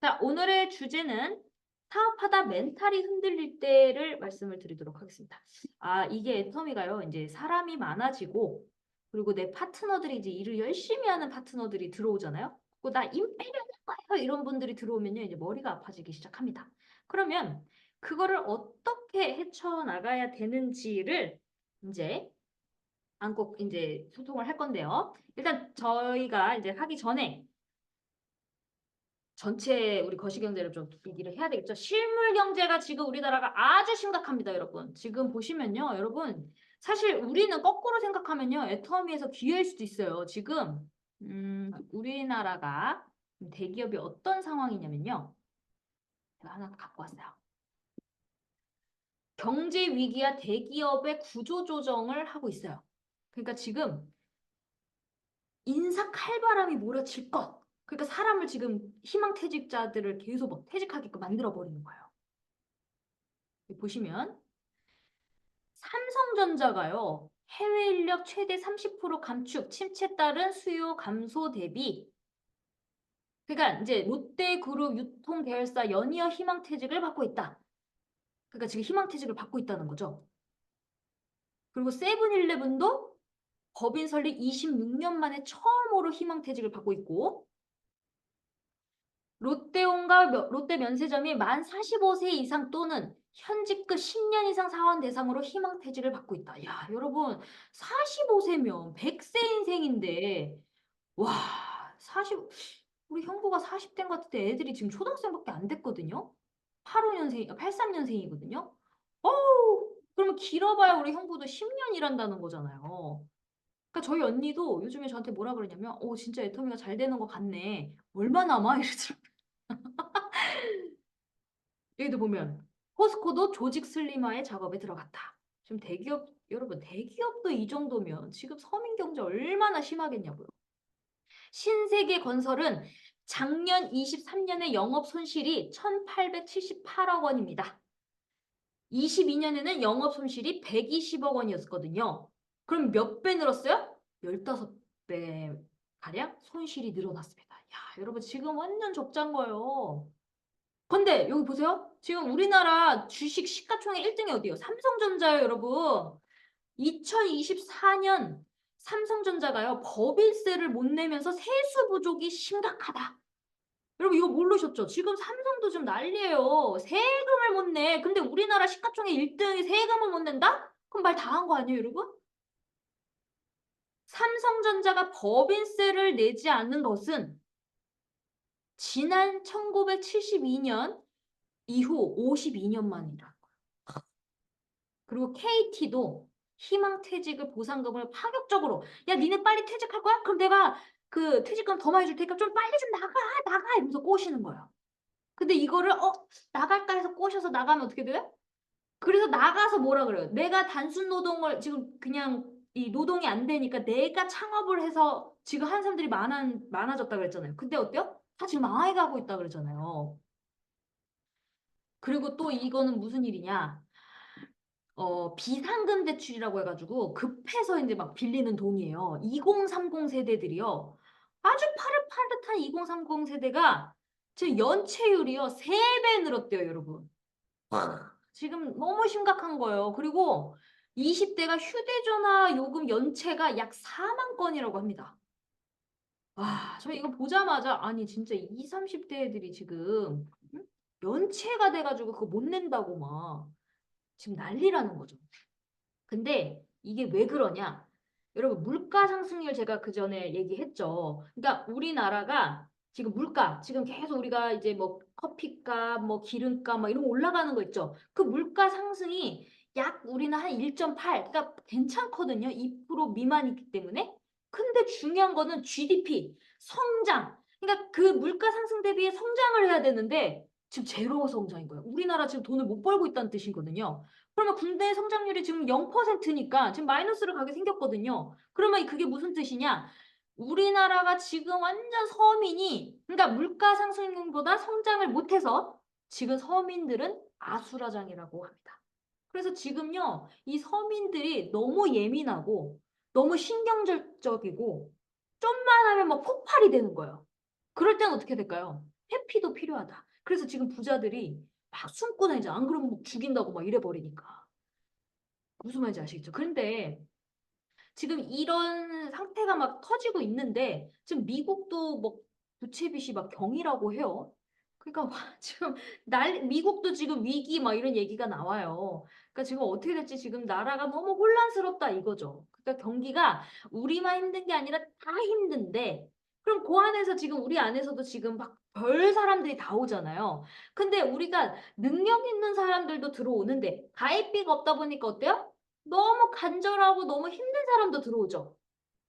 자, 오늘의 주제는 사업하다 멘탈이 흔들릴 때를 말씀을 드리도록 하겠습니다. 이게 애터미가요, 이제 사람이 많아지고, 그리고 내 파트너들이 이제 일을 열심히 하는 파트너들이 들어오잖아요. 그리고 나 임 빼려는 거예요. 이런 분들이 들어오면요, 이제 머리가 아파지기 시작합니다. 그러면 그거를 어떻게 헤쳐나가야 되는지를 이제 안고 이제 소통을 할 건데요. 일단 저희가 이제 하기 전에 전체 우리 거시경제를 좀 얘기를 해야 되겠죠. 실물 경제가 지금 우리나라가 아주 심각합니다, 여러분. 지금 보시면요, 여러분. 사실 우리는 거꾸로 생각하면요, 애터미에서 기회일 수도 있어요. 지금 우리나라가 대기업이 어떤 상황이냐면요. 제가 하나 갖고 왔어요. 경제 위기와 대기업의 구조 조정을 하고 있어요. 그러니까 지금 인사 칼바람이 몰아칠 것. 그러니까 사람을 지금 희망퇴직자들을 계속 막 퇴직하게끔 만들어 버리는 거예요. 보시면 삼성전자가요. 해외 인력 최대 30% 감축, 침체 따른 수요 감소 대비. 그러니까 이제 롯데그룹 유통계열사 연이어 희망퇴직을 받고 있다. 그러니까 지금 희망퇴직을 받고 있다는 거죠. 그리고 세븐일레븐도 법인 설립 26년 만에 처음으로 희망퇴직을 받고 있고, 롯데온과 롯데 면세점이 만 45세 이상 또는 현직급 10년 이상 사원 대상으로 희망퇴직을 받고 있다. 야, 여러분 45세면 100세 인생인데 와, 40 우리 형부가 40대 같을 때 애들이 지금 초등학생밖에 안 됐거든요. 85년생, 83년생이거든요. 어우, 그러면 길어봐야 우리 형부도 10년 일한다는 거잖아요. 그러니까 저희 언니도 요즘에 저한테 뭐라 그러냐면, 진짜 애터미가 잘 되는 것 같네. 얼마 남아? 이러더라고요. 여기도 보면 포스코도 조직 슬림화의 작업에 들어갔다. 지금 대기업 여러분 대기업도 이 정도면 지금 서민 경제 얼마나 심하겠냐고요. 신세계건설은 작년 23년에 영업 손실이 1,878억 원입니다. 22년에는 영업 손실이 120억 원이었거든요. 그럼 몇 배 늘었어요? 15배 가량 손실이 늘어났습니다. 야, 여러분 지금 완전 적자인 거예요. 근데 여기 보세요. 지금 우리나라 주식 시가총액 1등이 어디예요? 삼성전자예요, 여러분. 2024년 삼성전자가요. 법인세를 못 내면서 세수 부족이 심각하다. 여러분 이거 모르셨죠? 지금 삼성도 지금 난리예요. 세금을 못 내. 근데 우리나라 시가총액 1등이 세금을 못 낸다? 그럼 말 다 한 거 아니에요, 여러분? 삼성전자가 법인세를 내지 않는 것은 지난 1972년 이후 52년 만이다. 그리고 KT도 희망퇴직을 보상금을 파격적으로 야 니네 빨리 퇴직할 거야? 그럼 내가 그 퇴직금 더 많이 줄 테니까 좀 빨리 좀 나가 이러면서 꼬시는 거예요. 근데 이거를 나갈까 해서 꼬셔서 나가면 어떻게 돼요? 그래서 나가서 뭐라 그래요? 내가 단순 노동을 지금 그냥 이 노동이 안 되니까 내가 창업을 해서 지금 하는 사람들이 많아졌다 그랬잖아요. 근데 어때요? 다 지금 망해가고 있다 그러잖아요. 그리고 또 이거는 무슨 일이냐? 비상금 대출이라고 해가지고 급해서 이제 막 빌리는 돈이에요. 2030 세대들이요. 아주 파릇파릇한 2030 세대가 지금 연체율이요. 3배 늘었대요, 여러분. 지금 너무 심각한 거예요. 그리고 20대가 휴대전화 요금 연체가 약 4만 건이라고 합니다. 저 이거 보자마자 아니 진짜 20, 30대 애들이 지금 응? 연체가 돼가지고 그거 못 낸다고 막 지금 난리라는 거죠. 근데 이게 왜 그러냐? 여러분 물가 상승률 제가 그 전에 얘기했죠. 그러니까 우리나라가 지금 물가 지금 계속 우리가 이제 뭐 커피값 뭐 기름값 막 이런 거 올라가는 거 있죠. 그 물가 상승이 약 우리는 한 1.8 그러니까 괜찮거든요. 2% 미만이기 때문에. 근데 중요한 거는 GDP 성장. 그러니까 그 물가 상승 대비에 성장을 해야 되는데 지금 제로 성장인 거예요. 우리나라 지금 돈을 못 벌고 있다는 뜻이거든요. 그러면 국내 성장률이 지금 0%니까 지금 마이너스를 가게 생겼거든요. 그러면 그게 무슨 뜻이냐? 우리나라가 지금 완전 서민이 그러니까 물가 상승률보다 성장을 못해서 지금 서민들은 아수라장이라고 합니다. 그래서 지금요, 이 서민들이 너무 예민하고 너무 신경절적이고 좀만 하면 막 폭발이 되는 거예요. 그럴 때는 어떻게 될까요? 회피도 필요하다. 그래서 지금 부자들이 막 숨고 다니죠. 안 그러면 뭐 죽인다고 막 이래 버리니까. 무슨 말인지 아시겠죠? 그런데 지금 이런 상태가 막 터지고 있는데 지금 미국도 뭐 부채 빚이 막 경이라고 해요. 그러니까 와, 지금 미국도 지금 위기 막 이런 얘기가 나와요. 그러니까 지금 어떻게 될지 지금 나라가 너무 혼란스럽다 이거죠. 그러니까 경기가 우리만 힘든 게 아니라 다 힘든데 그럼 그 안에서 지금 우리 안에서도 지금 막 별 사람들이 다 오잖아요. 근데 우리가 능력 있는 사람들도 들어오는데 가입비가 없다 보니까 어때요? 너무 간절하고 너무 힘든 사람도 들어오죠.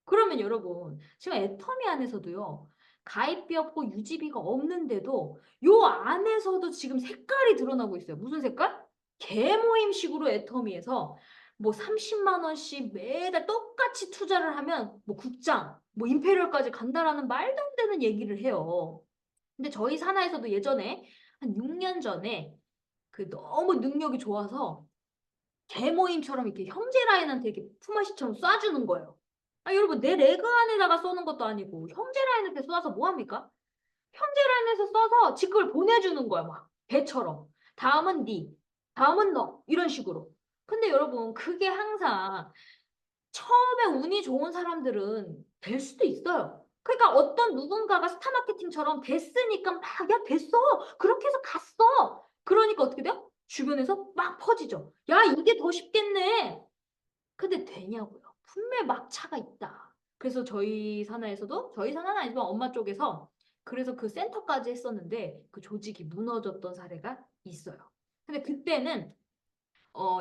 그러면 여러분, 지금 애터미 안에서도요, 가입비 없고 유지비가 없는데도 요 안에서도 지금 색깔이 드러나고 있어요. 무슨 색깔? 개모임식으로 애터미에서 뭐 30만 원씩 매달 똑같이 투자를 하면 뭐 국장, 뭐 임페리얼까지 간다라는 말도 안 되는 얘기를 해요. 근데 저희 산하에서도 예전에 한 6년 전에 그 너무 능력이 좋아서 개모임처럼 이렇게 형제 라인한테 이렇게 품앗이처럼 쏴주는 거예요. 아, 여러분, 내 레그 안에다가 쏘는 것도 아니고 형제 라인한테 쏴서 뭐 합니까? 형제 라인에서 쏴서 지 그걸 보내주는 거야, 막. 배처럼. 다음은 니, 다음은 너. 이런 식으로. 근데 여러분, 그게 항상 처음에 운이 좋은 사람들은 될 수도 있어요. 그러니까 어떤 누군가가 스타 마케팅처럼 됐으니까 막, 야, 됐어. 그렇게 해서 갔어. 그러니까 어떻게 돼요? 주변에서 막 퍼지죠. 야, 이게 더 쉽겠네. 근데 되냐고요. 분명히 막차가 있다. 그래서 저희 산하에서도, 저희 산하는 아니지만 엄마 쪽에서 그래서 그 센터까지 했었는데 그 조직이 무너졌던 사례가 있어요. 근데 그때는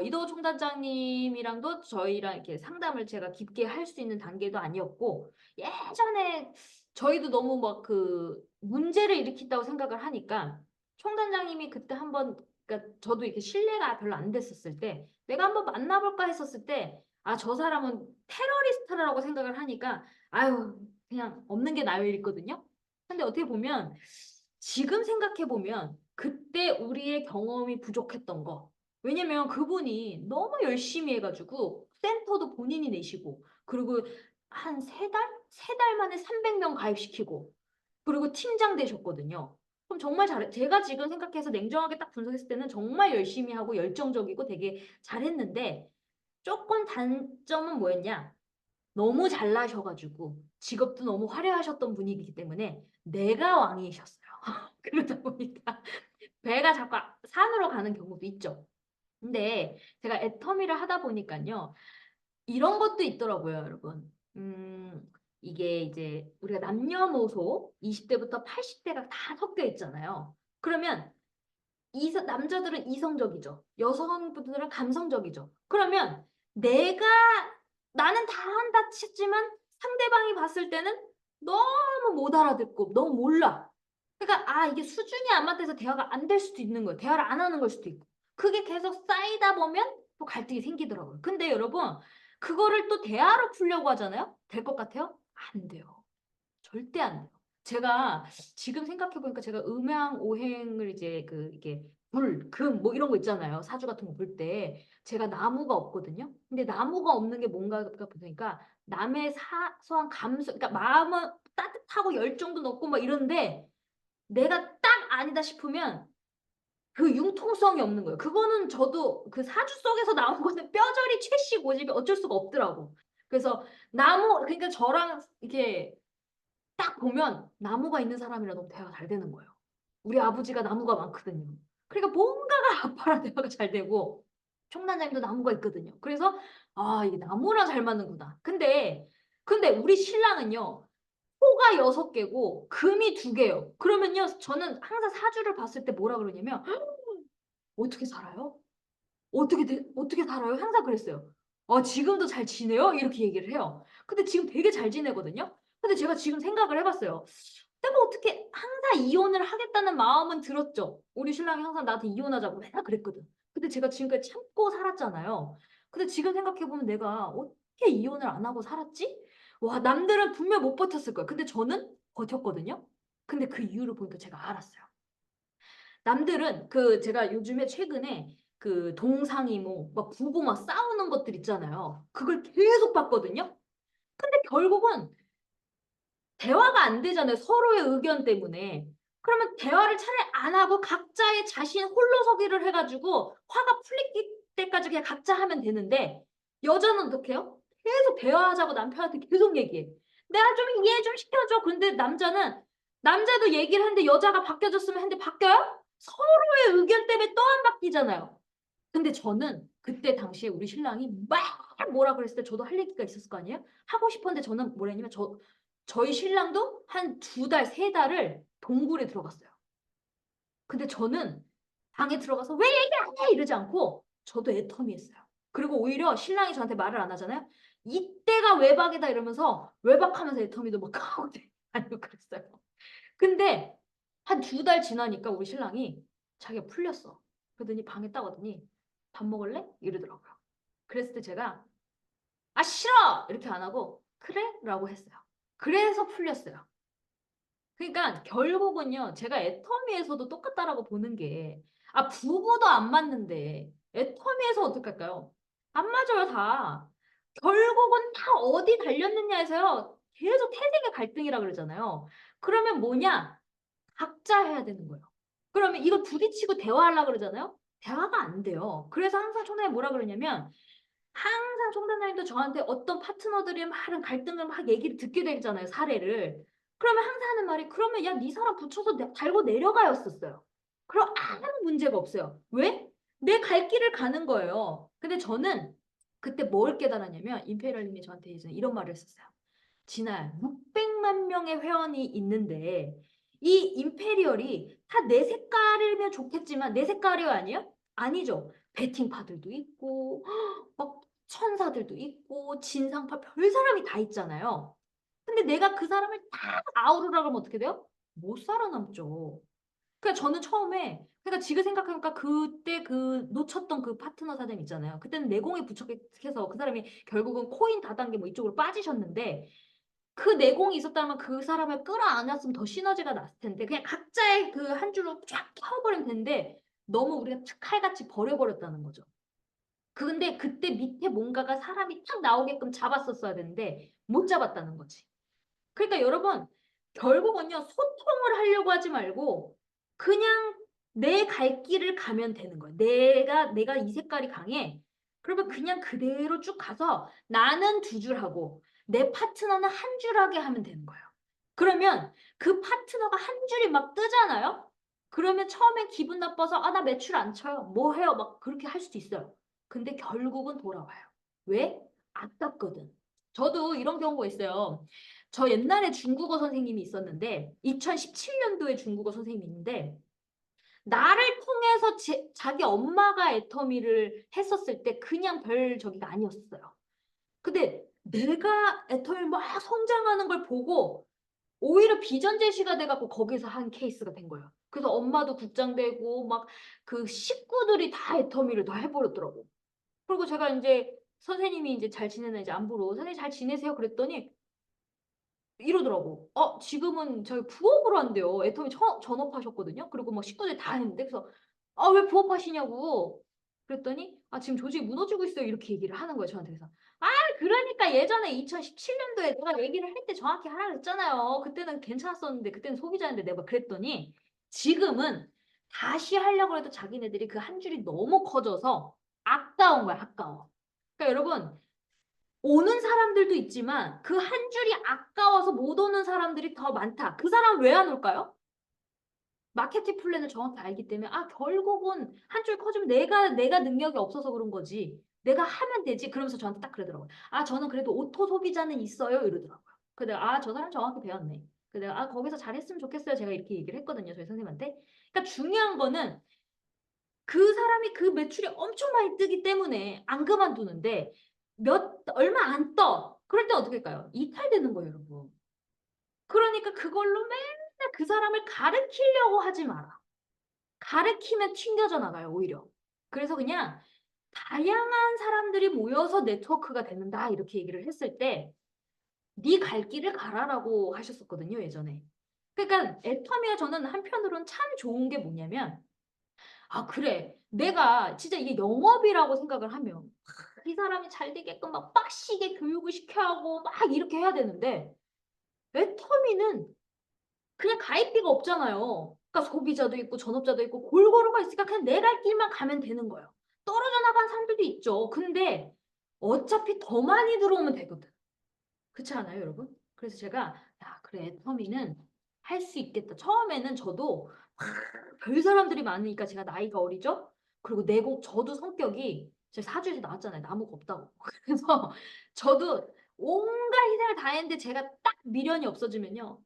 이도우 총단장님이랑도 저희랑 이렇게 상담을 제가 깊게 할 수 있는 단계도 아니었고, 예전에 저희도 너무 막 그 문제를 일으킨다고 생각을 하니까, 총단장님이 그때 한번, 그러니까 저도 이렇게 신뢰가 별로 안 됐었을 때, 내가 한번 만나볼까 했었을 때, 아, 저 사람은 테러리스트라고 생각을 하니까, 아유, 그냥 없는 게 나을 있거든요. 근데 어떻게 보면, 지금 생각해보면, 그때 우리의 경험이 부족했던 거, 왜냐면 그분이 너무 열심히 해가지고 센터도 본인이 내시고 그리고 한 세 달? 세 달 만에 300명 가입시키고 그리고 팀장 되셨거든요. 그럼 정말 잘해. 제가 지금 생각해서 냉정하게 딱 분석했을 때는 정말 열심히 하고 열정적이고 되게 잘했는데 조금 단점은 뭐였냐? 너무 잘나셔가지고 직업도 너무 화려하셨던 분이기 때문에 내가 왕이셨어요. 그러다 보니까 배가 자꾸 산으로 가는 경우도 있죠. 근데 제가 애터미를 하다 보니까요. 이런 것도 있더라고요, 여러분. 이게 이제 우리가 남녀노소 20대부터 80대가 다 섞여 있잖아요. 그러면 남자들은 이성적이죠. 여성분들은 감성적이죠. 그러면 내가 나는 다 한다 치지만 상대방이 봤을 때는 너무 못 알아듣고 너무 몰라. 그러니까 아 이게 수준이 안 맞아서 대화가 안 될 수도 있는 거예요. 대화를 안 하는 걸 수도 있고. 그게 계속 쌓이다 보면 또 갈등이 생기더라고요. 근데 여러분 그거를 또 대화로 풀려고 하잖아요. 될 것 같아요? 안 돼요. 절대 안 돼요. 제가 지금 생각해 보니까 제가 음양 오행을 이제 그 이게 불, 금 뭐 이런 거 있잖아요. 사주 같은 거 볼 때 제가 나무가 없거든요. 근데 나무가 없는 게 뭔가 보니까 남의 사소한 감수, 그러니까 마음은 따뜻하고 열정도 높고 막 이런데 내가 딱 아니다 싶으면 그 융통성이 없는 거예요. 그거는 저도 그 사주 속에서 나온 거는 뼈저리 최씨 고집이 어쩔 수가 없더라고. 그래서 나무 그러니까 저랑 이렇게 딱 보면 나무가 있는 사람이랑 너무 대화가 잘 되는 거예요. 우리 아버지가 나무가 많거든요. 그러니까 뭔가가 아빠랑 대화가 잘 되고 총단장님도 나무가 있거든요. 그래서 아 이게 나무랑 잘 맞는구나. 근데 우리 신랑은요. 토가 6개고 금이 2개예요. 그러면요 저는 항상 사주를 봤을 때 뭐라 그러냐면 어떻게 살아요? 어떻게 살아요? 항상 그랬어요. 지금도 잘 지내요? 이렇게 얘기를 해요. 근데 지금 되게 잘 지내거든요. 근데 제가 지금 생각을 해봤어요. 내가 어떻게 항상 이혼을 하겠다는 마음은 들었죠. 우리 신랑이 항상 나한테 이혼하자고 맨날 그랬거든. 근데 제가 지금까지 참고 살았잖아요. 근데 지금 생각해보면 내가 어떻게 이혼을 안 하고 살았지? 와, 남들은 분명 못 버텼을 거예요. 근데 저는 버텼거든요. 근데 그 이유를 보니까 제가 알았어요. 남들은 그 제가 요즘에 최근에 그 동상이모 막 부부 막 싸우는 것들 있잖아요. 그걸 계속 봤거든요. 근데 결국은 대화가 안 되잖아요. 서로의 의견 때문에. 그러면 대화를 차라리 안 하고 각자의 자신 홀로서기를 해가지고 화가 풀릴 때까지 그냥 각자 하면 되는데, 여자는 어떻게 해요? 계속 대화하자고 남편한테 계속 얘기해. 내가 좀 이해 좀 시켜줘. 근데 남자도 얘기를 하는데 여자가 바뀌어줬으면 했는데 바뀌어요? 서로의 의견 때문에 또 안 바뀌잖아요. 근데 저는 그때 당시에 우리 신랑이 막 뭐라 그랬을 때 저도 할 얘기가 있었을 거 아니에요? 하고 싶었는데 저는 뭐라 했냐면, 저희 신랑도 한 2달, 3달을 동굴에 들어갔어요. 근데 저는 방에 들어가서 왜 얘기 안 해? 이러지 않고 저도 애터미 했어요. 그리고 오히려 신랑이 저한테 말을 안 하잖아요. 이때가 외박이다 이러면서 외박하면서 애터미도 막 하고 다니고 그랬어요. 근데 한 2달 지나니까 우리 신랑이 자기가 풀렸어. 그러더니 방에 딱 오더니 밥 먹을래? 이러더라고요. 그랬을 때 제가 아 싫어! 이렇게 안 하고 그래? 라고 했어요. 그래서 풀렸어요. 그러니까 결국은요, 제가 애터미에서도 똑같다라고 보는 게, 아, 부부도 안 맞는데, 애터미에서 어떡할까요? 안 맞아요, 다. 결국은 다 어디 달렸느냐에서요, 계속 태생의 갈등이라 그러잖아요. 그러면 뭐냐? 각자 해야 되는 거예요. 그러면 이거 부딪히고 대화하려고 그러잖아요? 대화가 안 돼요. 그래서 항상 총장님 뭐라 그러냐면, 항상 총장님도 저한테 어떤 파트너들이 하는 갈등을 막 얘기를 듣게 되잖아요, 사례를. 그러면 항상 하는 말이, 그러면 야, 네 사람 붙여서 달고 내려가였었어요. 그럼 아무 문제가 없어요. 왜? 내 갈 길을 가는 거예요. 근데 저는 그때 뭘 깨달았냐면, 임페리얼님이 저한테 예전에 이런 말을 했었어요. 진아야, 600만 명의 회원이 있는데 이 임페리얼이 다 내 색깔이면 좋겠지만 내 색깔이 아니에요? 아니죠. 배팅파들도 있고 막 천사들도 있고 진상파 별 사람이 다 있잖아요. 근데 내가 그 사람을 다 아우르라 그러면 어떻게 돼요? 못 살아남죠. 그러니까 저는 처음에, 그러니까 지금 생각하니까 그때 그 놓쳤던 그 파트너 사장 있잖아요. 그때는 내공에 부족해서 그 사람이 결국은 코인 다단계 뭐 이쪽으로 빠지셨는데, 그 내공이 있었다면 그 사람을 끌어안았으면 더 시너지가 났을 텐데 그냥 각자의 그 한 줄로 쫙 켜버리면 되는데 너무 우리가 칼같이 버려버렸다는 거죠. 근데 그때 밑에 뭔가가 사람이 딱 나오게끔 잡았었어야 되는데 못 잡았다는 거지. 그러니까 여러분, 결국은요, 소통을 하려고 하지 말고 그냥 내 갈 길을 가면 되는 거예요. 내가 이 색깔이 강해. 그러면 그냥 그대로 쭉 가서 나는 2줄 하고 내 파트너는 한 줄 하게 하면 되는 거예요. 그러면 그 파트너가 한 줄이 막 뜨잖아요? 그러면 처음에 기분 나빠서 아, 나 매출 안 쳐요. 뭐 해요? 막 그렇게 할 수도 있어요. 근데 결국은 돌아와요. 왜? 아깝거든. 저도 이런 경우가 있어요. 저 옛날에 중국어 선생님이 있었는데 2017년도에 중국어 선생님이 있는데 나를 통해서 자기 엄마가 애터미를 했었을 때 그냥 별 저기가 아니었어요. 근데 내가 애터미 막 성장하는 걸 보고 오히려 비전제시가 돼갖고 거기서 한 케이스가 된 거예요. 그래서 엄마도 국장 되고 막 그 식구들이 다 애터미를 다 해버렸더라고. 그리고 제가 이제 선생님이 이제 잘 지내나 이제 안부로 선생님 잘 지내세요 그랬더니 이러더라고. 지금은 저희 부업으로 한대요. 애터미 전업하셨거든요. 그리고 막 식구들 다 했는데 그래서 왜 부업하시냐고 그랬더니 지금 조직이 무너지고 있어요. 이렇게 얘기를 하는 거예요. 저한테. 그래서 그러니까 예전에 2017년도에 내가 얘기를 할 때 정확히 하라 그랬잖아요. 그때는 괜찮았었는데 그때는 소비자인데 내가 그랬더니 지금은 다시 하려고 해도 자기네들이 그 한 줄이 너무 커져서 아까운 거야. 아까워. 그러니까 여러분, 오는 사람들도 있지만 그 한 줄이 아까워서 못 오는 사람들이 더 많다. 그 사람 왜 안 올까요? 마케팅 플랜을 정확히 알기 때문에 결국은 한 줄 커지면 내가 능력이 없어서 그런 거지. 내가 하면 되지. 그러면서 저한테 딱 그러더라고요. 저는 그래도 오토 소비자는 있어요. 이러더라고요. 그래서 저 사람 정확히 배웠네. 그래서 내가 거기서 잘했으면 좋겠어요. 제가 이렇게 얘기를 했거든요. 저희 선생님한테. 그러니까 중요한 거는 그 사람이 그 매출이 엄청 많이 뜨기 때문에 안 그만두는데 얼마 안 떠. 그럴 때 어떻게 할까요? 이탈되는 거예요, 여러분. 그러니까 그걸로 맨날 그 사람을 가르치려고 하지 마라. 가르치면 튕겨져 나가요, 오히려. 그래서 그냥 다양한 사람들이 모여서 네트워크가 되는다, 이렇게 얘기를 했을 때, 네 갈 길을 가라라고 하셨었거든요, 예전에. 그러니까 애터미가 저는 한편으로는 참 좋은 게 뭐냐면, 그래. 내가 진짜 이게 영업이라고 생각을 하면 이 사람이 잘 되게끔 막 빡시게 교육을 시켜야 하고 막 이렇게 해야 되는데 애터미는 그냥 가입비가 없잖아요. 그러니까 소비자도 있고 전업자도 있고 골고루가 있으니까 그냥 내 갈 길만 가면 되는 거예요. 떨어져 나간 사람들도 있죠. 근데 어차피 더 많이 들어오면 되거든. 그렇지 않아요, 여러분? 그래서 제가 야, 그래, 터미는 할 수 있겠다. 처음에는 저도 별 사람들이 많으니까 제가 나이가 어리죠? 그리고 내곡 저도 성격이 제가 사주에서 나왔잖아요. 나무가 없다고. 그래서 저도 온갖 희생을 다 했는데 제가 딱 미련이 없어지면요.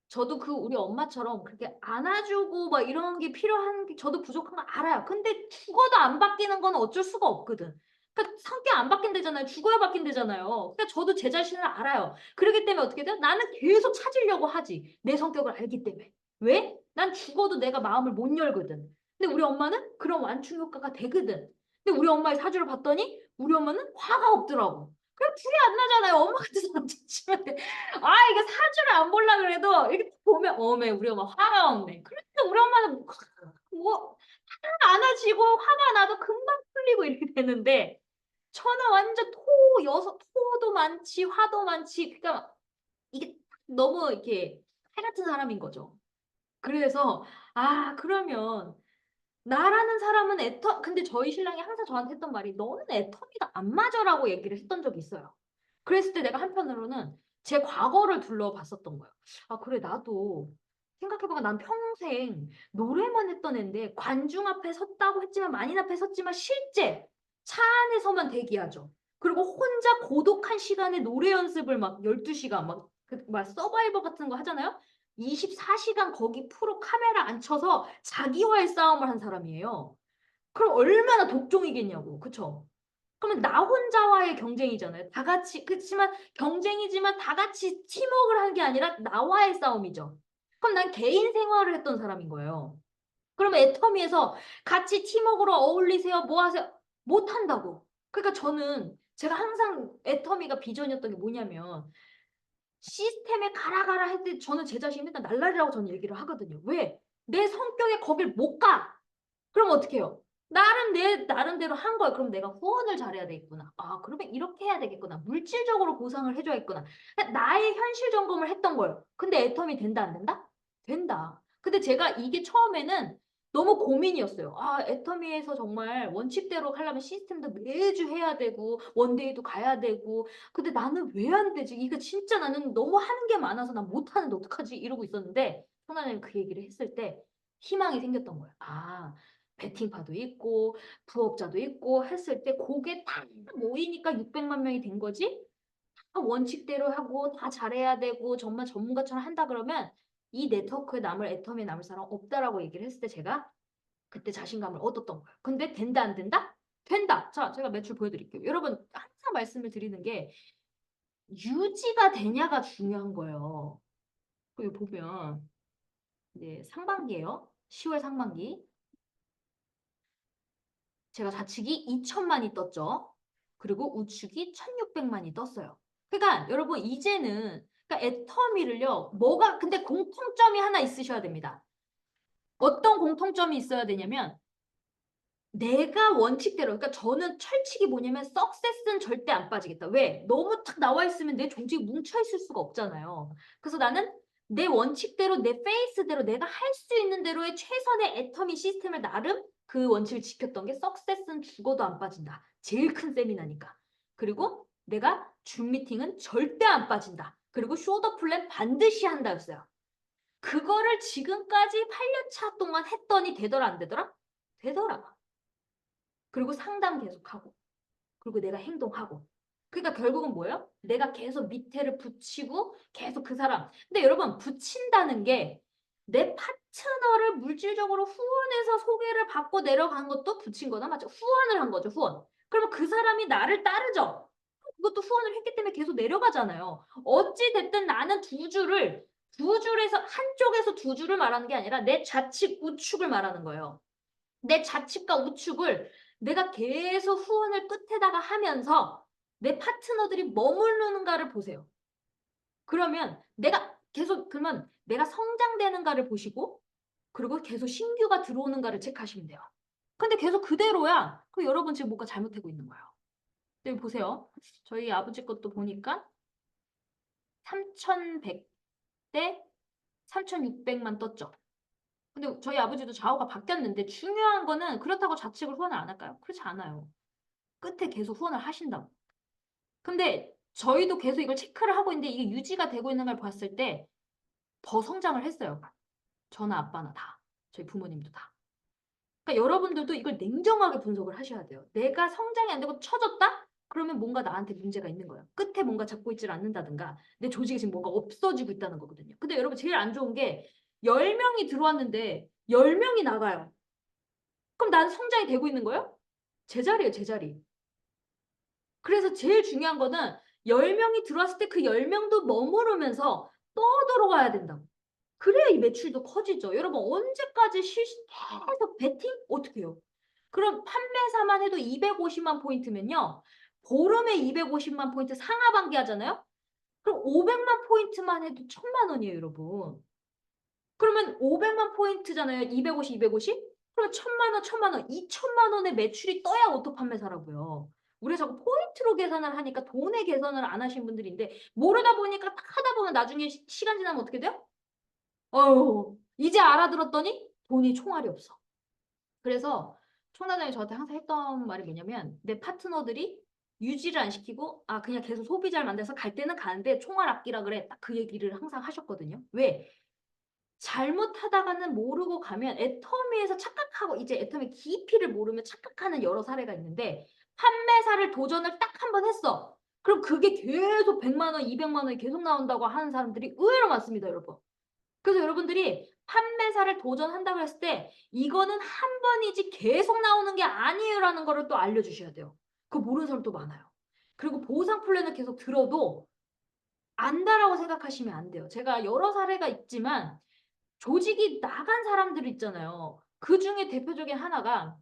저도 그 우리 엄마처럼 그렇게 안아주고 막 이런 게 필요한 게 저도 부족한 거 알아요. 근데 죽어도 안 바뀌는 건 어쩔 수가 없거든. 그러니까 성격 안 바뀐대잖아요. 죽어야 바뀐대잖아요. 그러니까 저도 제 자신을 알아요. 그렇기 때문에 어떻게 돼요? 나는 계속 찾으려고 하지. 내 성격을 알기 때문에. 왜? 난 죽어도 내가 마음을 못 열거든. 근데 우리 엄마는 그런 완충 효과가 되거든. 근데 우리 엄마의 사주를 봤더니 우리 엄마는 화가 없더라고. 그럼 불이 안 나잖아요. 엄마 같은 사람 찾으면 돼. 아, 이게 사주를 안 보려 그래도 이렇게 보면 어메 우리 엄마 화가 없네. 그러니까 우리 엄마는 뭐 안아지고 화가 나도 금방 풀리고 이렇게 되는데 저는 완전 토도 많지 화도 많지. 그러니까 이게 너무 이렇게 칼 같은 사람인 거죠. 그래서 아, 그러면 나라는 사람은 근데 저희 신랑이 항상 저한테 했던 말이 너는 애터미가 안 맞아라고 얘기를 했던 적이 있어요. 그랬을 때 내가 한편으로는 제 과거를 둘러봤었던 거예요. 아, 그래, 나도 생각해보니까 난 평생 노래만 했던 앤데 관중 앞에 섰다고 했지만 만인 앞에 섰지만 실제 차 안에서만 대기하죠. 그리고 혼자 고독한 시간에 노래 연습을 막 12시간 막 서바이버 같은 거 하잖아요. 24시간 거기 프로 카메라 앉혀서 자기와의 싸움을 한 사람이에요. 그럼 얼마나 독종이겠냐고. 그쵸? 그러면 나 혼자와의 경쟁이잖아요. 다 같이, 그렇지만 경쟁이지만 다 같이 팀워크를 한 게 아니라 나와의 싸움이죠. 그럼 난 개인 생활을 했던 사람인 거예요. 그러면 애터미에서 같이 팀워크로 어울리세요, 뭐 하세요? 못 한다고. 그러니까 저는 제가 항상 애터미가 비전이었던 게 뭐냐면 시스템에 가라 가라 할 때 저는 제 자신이 일단 날라리라고 저는 얘기를 하거든요. 왜? 내 성격에 거길 못 가. 그럼 어떻게 해요? 내 나름대로 한 거예요. 그럼 내가 후원을 잘해야 되겠구나. 아, 그러면 이렇게 해야 되겠구나. 물질적으로 보상을 해줘야겠구나. 그러니까 나의 현실 점검을 했던 거예요. 근데 애텀이 된다, 안 된다? 된다. 근데 제가 이게 처음에는 너무 고민이었어요. 아, 애터미에서 정말 원칙대로 하려면 시스템도 매주 해야 되고, 원데이도 가야 되고, 근데 나는 왜 안 되지? 이거 진짜 나는 너무 하는 게 많아서 난 못하는데 어떡하지? 이러고 있었는데, 청나님 그 얘기를 했을 때 희망이 생겼던 거예요. 아, 베팅파도 있고 부업자도 있고 했을 때 그게 다 모이니까 600만 명이 된 거지. 다 원칙대로 하고 다 잘해야 되고 정말 전문가처럼 한다 그러면 이 네트워크에 애텀에 남을 사람 없다라고 얘기를 했을 때 제가 그때 자신감을 얻었던 거예요. 근데 된다 안 된다? 된다. 자, 제가 매출 보여드릴게요. 여러분 항상 말씀을 드리는 게 유지가 되냐가 중요한 거예요. 여기 보면 이제 상반기예요. 10월 상반기. 제가 좌측이 2천만이 떴죠. 그리고 우측이 1600만이 떴어요. 그러니까 여러분 이제는 그러니까 애터미를요. 근데 공통점이 하나 있으셔야 됩니다. 어떤 공통점이 있어야 되냐면 내가 원칙대로 그러니까 저는 철칙이 뭐냐면 석세스는 절대 안 빠지겠다. 왜? 너무 탁 나와 있으면 내 종직이 뭉쳐 있을 수가 없잖아요. 그래서 나는 내 원칙대로 내 페이스대로 내가 할 수 있는 대로의 최선의 애터미 시스템을 나름 그 원칙을 지켰던 게 석세스는 죽어도 안 빠진다. 제일 큰 세미나니까. 그리고 내가 줌 미팅은 절대 안 빠진다. 그리고 쇼더 플랜 반드시 한다였어요. 그거를 지금까지 8년 차 동안 했더니 되더라 안 되더라? 되더라. 그리고 상담 계속하고 그리고 내가 행동하고 그러니까 결국은 뭐예요? 내가 계속 밑에를 붙이고 계속 그 사람 근데 여러분 붙인다는 게 내 파트너를 물질적으로 후원해서 소개를 받고 내려간 것도 붙인 거나 맞죠? 후원을 한 거죠 후원 그러면 그 사람이 나를 따르죠 그것도 후원을 했기 때문에 계속 내려가잖아요 어찌 됐든 나는 두 줄에서 한쪽에서 두 줄을 말하는 게 아니라 내 좌측 우측을 말하는 거예요 내 좌측과 우측을 내가 계속 후원을 끝에다가 하면서 내 파트너들이 머무르는가를 보세요. 그러면 그러면 내가 성장되는가를 보시고 그리고 계속 신규가 들어오는가를 체크하시면 돼요. 근데 계속 그대로야. 그럼 여러분 지금 뭔가 잘못하고 있는 거예요. 여기 보세요. 저희 아버지 것도 보니까 3,100대 8,600만 떴죠. 근데 저희 아버지도 좌우가 바뀌었는데 중요한 거는 그렇다고 좌측을 후원을 안 할까요? 그렇지 않아요. 끝에 계속 후원을 하신다고. 근데 저희도 계속 이걸 체크를 하고 있는데 이게 유지가 되고 있는 걸 봤을 때 더 성장을 했어요. 저나 아빠나 다. 저희 부모님도 다. 그러니까 여러분들도 이걸 냉정하게 분석을 하셔야 돼요. 내가 성장이 안 되고 처졌다? 그러면 뭔가 나한테 문제가 있는 거예요. 끝에 뭔가 잡고 있질 않는다든가 내 조직이 지금 뭔가 없어지고 있다는 거거든요. 근데 여러분 제일 안 좋은 게 10명이 들어왔는데 10명이 나가요. 그럼 난 성장이 되고 있는 거예요? 제자리예요, 제자리. 그래서 제일 중요한 거는 10명이 들어왔을 때 그 10명도 머무르면서 떠들어가야 된다고. 그래야 이 매출도 커지죠. 여러분 언제까지 계속 베팅? 어떻게 해요? 그럼 판매사만 해도 250만 포인트면요. 보름에 250만 포인트 상하반기 하잖아요? 그럼 500만 포인트만 해도 1,000만 원이에요, 여러분. 그러면 500만 포인트잖아요. 250, 250? 그러면 1,000만 원, 1,000만 원, 2,000만 원의 매출이 떠야 오토 판매사라고요. 우리가 자꾸 포인트로 계산을 하니까 돈의 계산을 안 하신 분들인데 모르다 보니까 딱 하다 보면 나중에 시간 지나면 어떻게 돼요? 이제 알아들었더니 돈이 총알이 없어. 그래서 총단장이 저한테 항상 했던 말이 뭐냐면 내 파트너들이 유지를 안 시키고 그냥 계속 소비자를 만들어서 갈 때는 가는데 총알 아끼라 그래. 딱 그 얘기를 항상 하셨거든요. 왜? 잘못하다가는 모르고 가면 애터미에서 착각하고 이제 애터미 깊이를 모르면 착각하는 여러 사례가 있는데 판매사를 도전을 딱 한 번 했어. 그럼 그게 계속 100만 원, 200만 원이 계속 나온다고 하는 사람들이 의외로 많습니다, 여러분. 그래서 여러분들이 판매사를 도전한다고 했을 때 이거는 한 번이지 계속 나오는 게 아니에요라는 거를 또 알려주셔야 돼요. 그거 모르는 사람도 많아요. 그리고 보상 플랜을 계속 들어도 안다라고 생각하시면 안 돼요. 제가 여러 사례가 있지만 조직이 나간 사람들 있잖아요. 그 중에 대표적인 하나가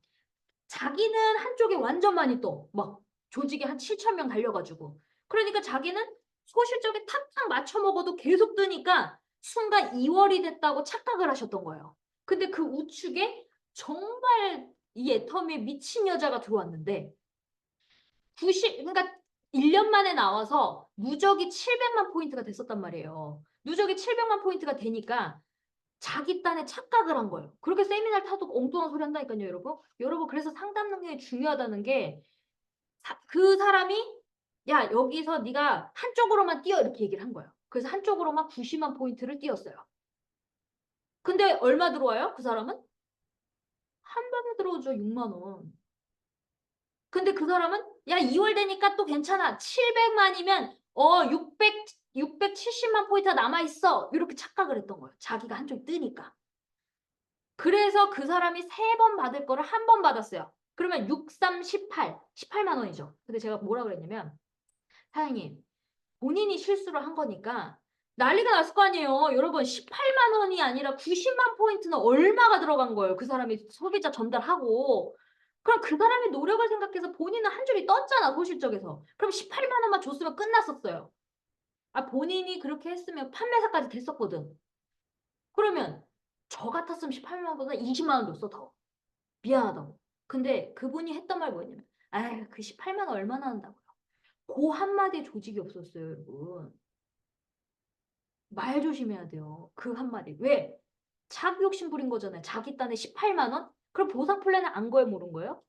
자기는 한쪽에 완전 많이 떠. 막 조직에 한 7,000명 달려가지고. 그러니까 자기는 소실적에 탁탁 맞춰 먹어도 계속 뜨니까 순간 2월이 됐다고 착각을 하셨던 거예요. 근데 그 우측에 정말 이 애터미에 미친 여자가 들어왔는데 그러니까 1년 만에 나와서 누적이 700만 포인트가 됐었단 말이에요. 누적이 700만 포인트가 되니까 자기 딴에 착각을 한 거예요. 그렇게 세미나를 타도 엉뚱한 소리 한다니까요, 여러분. 여러분 그래서 상담 능력이 중요하다는 게 그 사람이 야 여기서 네가 한쪽으로만 뛰어 이렇게 얘기를 한 거예요. 그래서 한쪽으로만 90만 포인트를 뛰었어요. 근데 얼마 들어와요? 그 사람은? 한 방에 들어오죠. 6만 원. 근데 그 사람은 야 2월 되니까 또 괜찮아. 700만이면 670만 포인트가 남아있어. 이렇게 착각을 했던 거예요. 자기가 한쪽 뜨니까. 그래서 그 사람이 3번 받을 거를 한 번 받았어요. 그러면 6, 3, 18, 18만 원이죠. 근데 제가 뭐라 그랬냐면 사장님 본인이 실수를 한 거니까 난리가 났을 거 아니에요. 여러분 18만 원이 아니라 90만 포인트는 얼마가 들어간 거예요. 그 사람이 소비자 전달하고. 그럼 그 사람의 노력을 생각해서 본인은 한 줄이 떴잖아. 소실적에서. 그럼 18만 원만 줬으면 끝났었어요. 본인이 그렇게 했으면 판매사까지 됐었거든. 그러면 저 같았으면 18만 원보다 20만 원 줬어 더. 미안하다고. 근데 그분이 했던 말 뭐냐면 그 18만 원 얼마나 한다고요. 그 한마디에 조직이 없었어요, 여러분. 말 조심해야 돼요. 그 한마디. 왜? 자기 욕심 부린 거잖아요. 자기 딴에 18만 원? 그럼 보상 플랜을 안 거에 모른 거예요?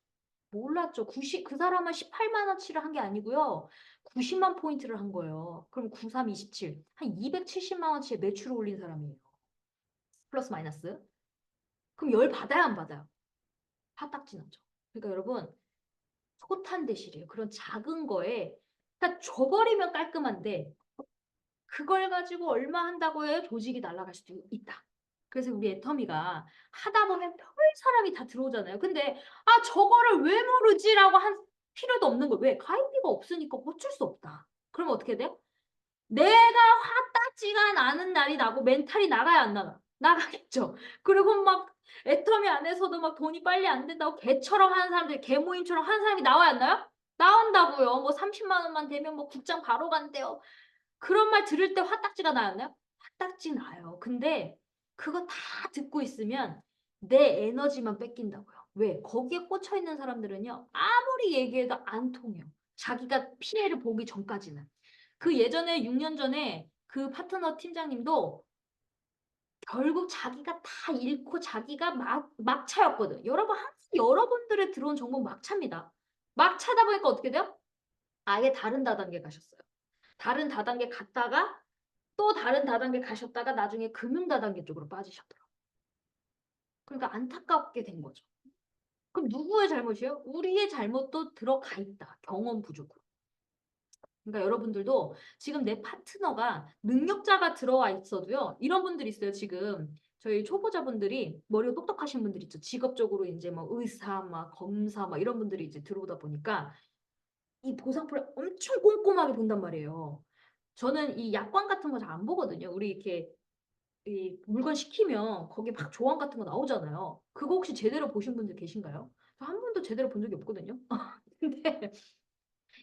몰랐죠. 그 사람은 18만 원치를 한 게 아니고요. 90만 포인트를 한 거예요. 그럼 93, 27. 한 270만 원치의 매출을 올린 사람이에요. 플러스 마이너스. 그럼 열 받아야 안 받아요? 화딱지 나죠. 그러니까 여러분 소탄대실이에요. 그런 작은 거에 그러니까 줘버리면 깔끔한데 그걸 가지고 얼마 한다고 해요? 조직이 날아갈 수도 있다. 그래서 우리 애터미가 하다 보면 별 사람이 다 들어오잖아요. 근데 저거를 왜 모르지라고 한 필요도 없는 거예요. 왜? 가입비가 없으니까 어쩔 수 없다. 그럼 어떻게 돼요? 내가 화딱지가 나는 날이 나고 멘탈이 나가야 안 나가? 나가겠죠. 그리고 막 애터미 안에서도 막 돈이 빨리 안 된다고 개처럼 하는 사람들, 개모임처럼 하는 사람이 나와야 안 나요? 나온다고요. 뭐 30만 원만 되면 뭐 국장 바로 간대요. 그런 말 들을 때 화딱지가 나였나요? 화딱지 나요. 근데 그거 다 듣고 있으면 내 에너지만 뺏긴다고요. 왜? 거기에 꽂혀 있는 사람들은요. 아무리 얘기해도 안 통해요. 자기가 피해를 보기 전까지는. 그 예전에 6년 전에 그 파트너 팀장님도 결국 자기가 다 잃고 자기가 막차였거든. 여러분 항상 여러분들의 들어온 정보는 막차입니다. 막차다 보니까 어떻게 돼요? 아예 다른 다단계 가셨어요. 다른 다단계 갔다가 또 다른 다단계 가셨다가 나중에 금융 다단계 쪽으로 빠지셨더라고요. 그러니까 안타깝게 된 거죠. 그럼 누구의 잘못이에요? 우리의 잘못도 들어가 있다. 경험 부족으로. 그러니까 여러분들도 지금 내 파트너가 능력자가 들어와 있어도요. 이런 분들이 있어요. 지금 저희 초보자분들이 머리가 똑똑하신 분들 있죠. 직업적으로 이제 뭐 의사, 막 검사, 막 이런 분들이 이제 들어오다 보니까 이 보상표를 엄청 꼼꼼하게 본단 말이에요. 저는 이 약관 같은 거 잘 안 보거든요. 우리 이렇게 이 물건 시키면 거기 막 조항 같은 거 나오잖아요. 그거 혹시 제대로 보신 분들 계신가요? 저 한 번도 제대로 본 적이 없거든요. 근데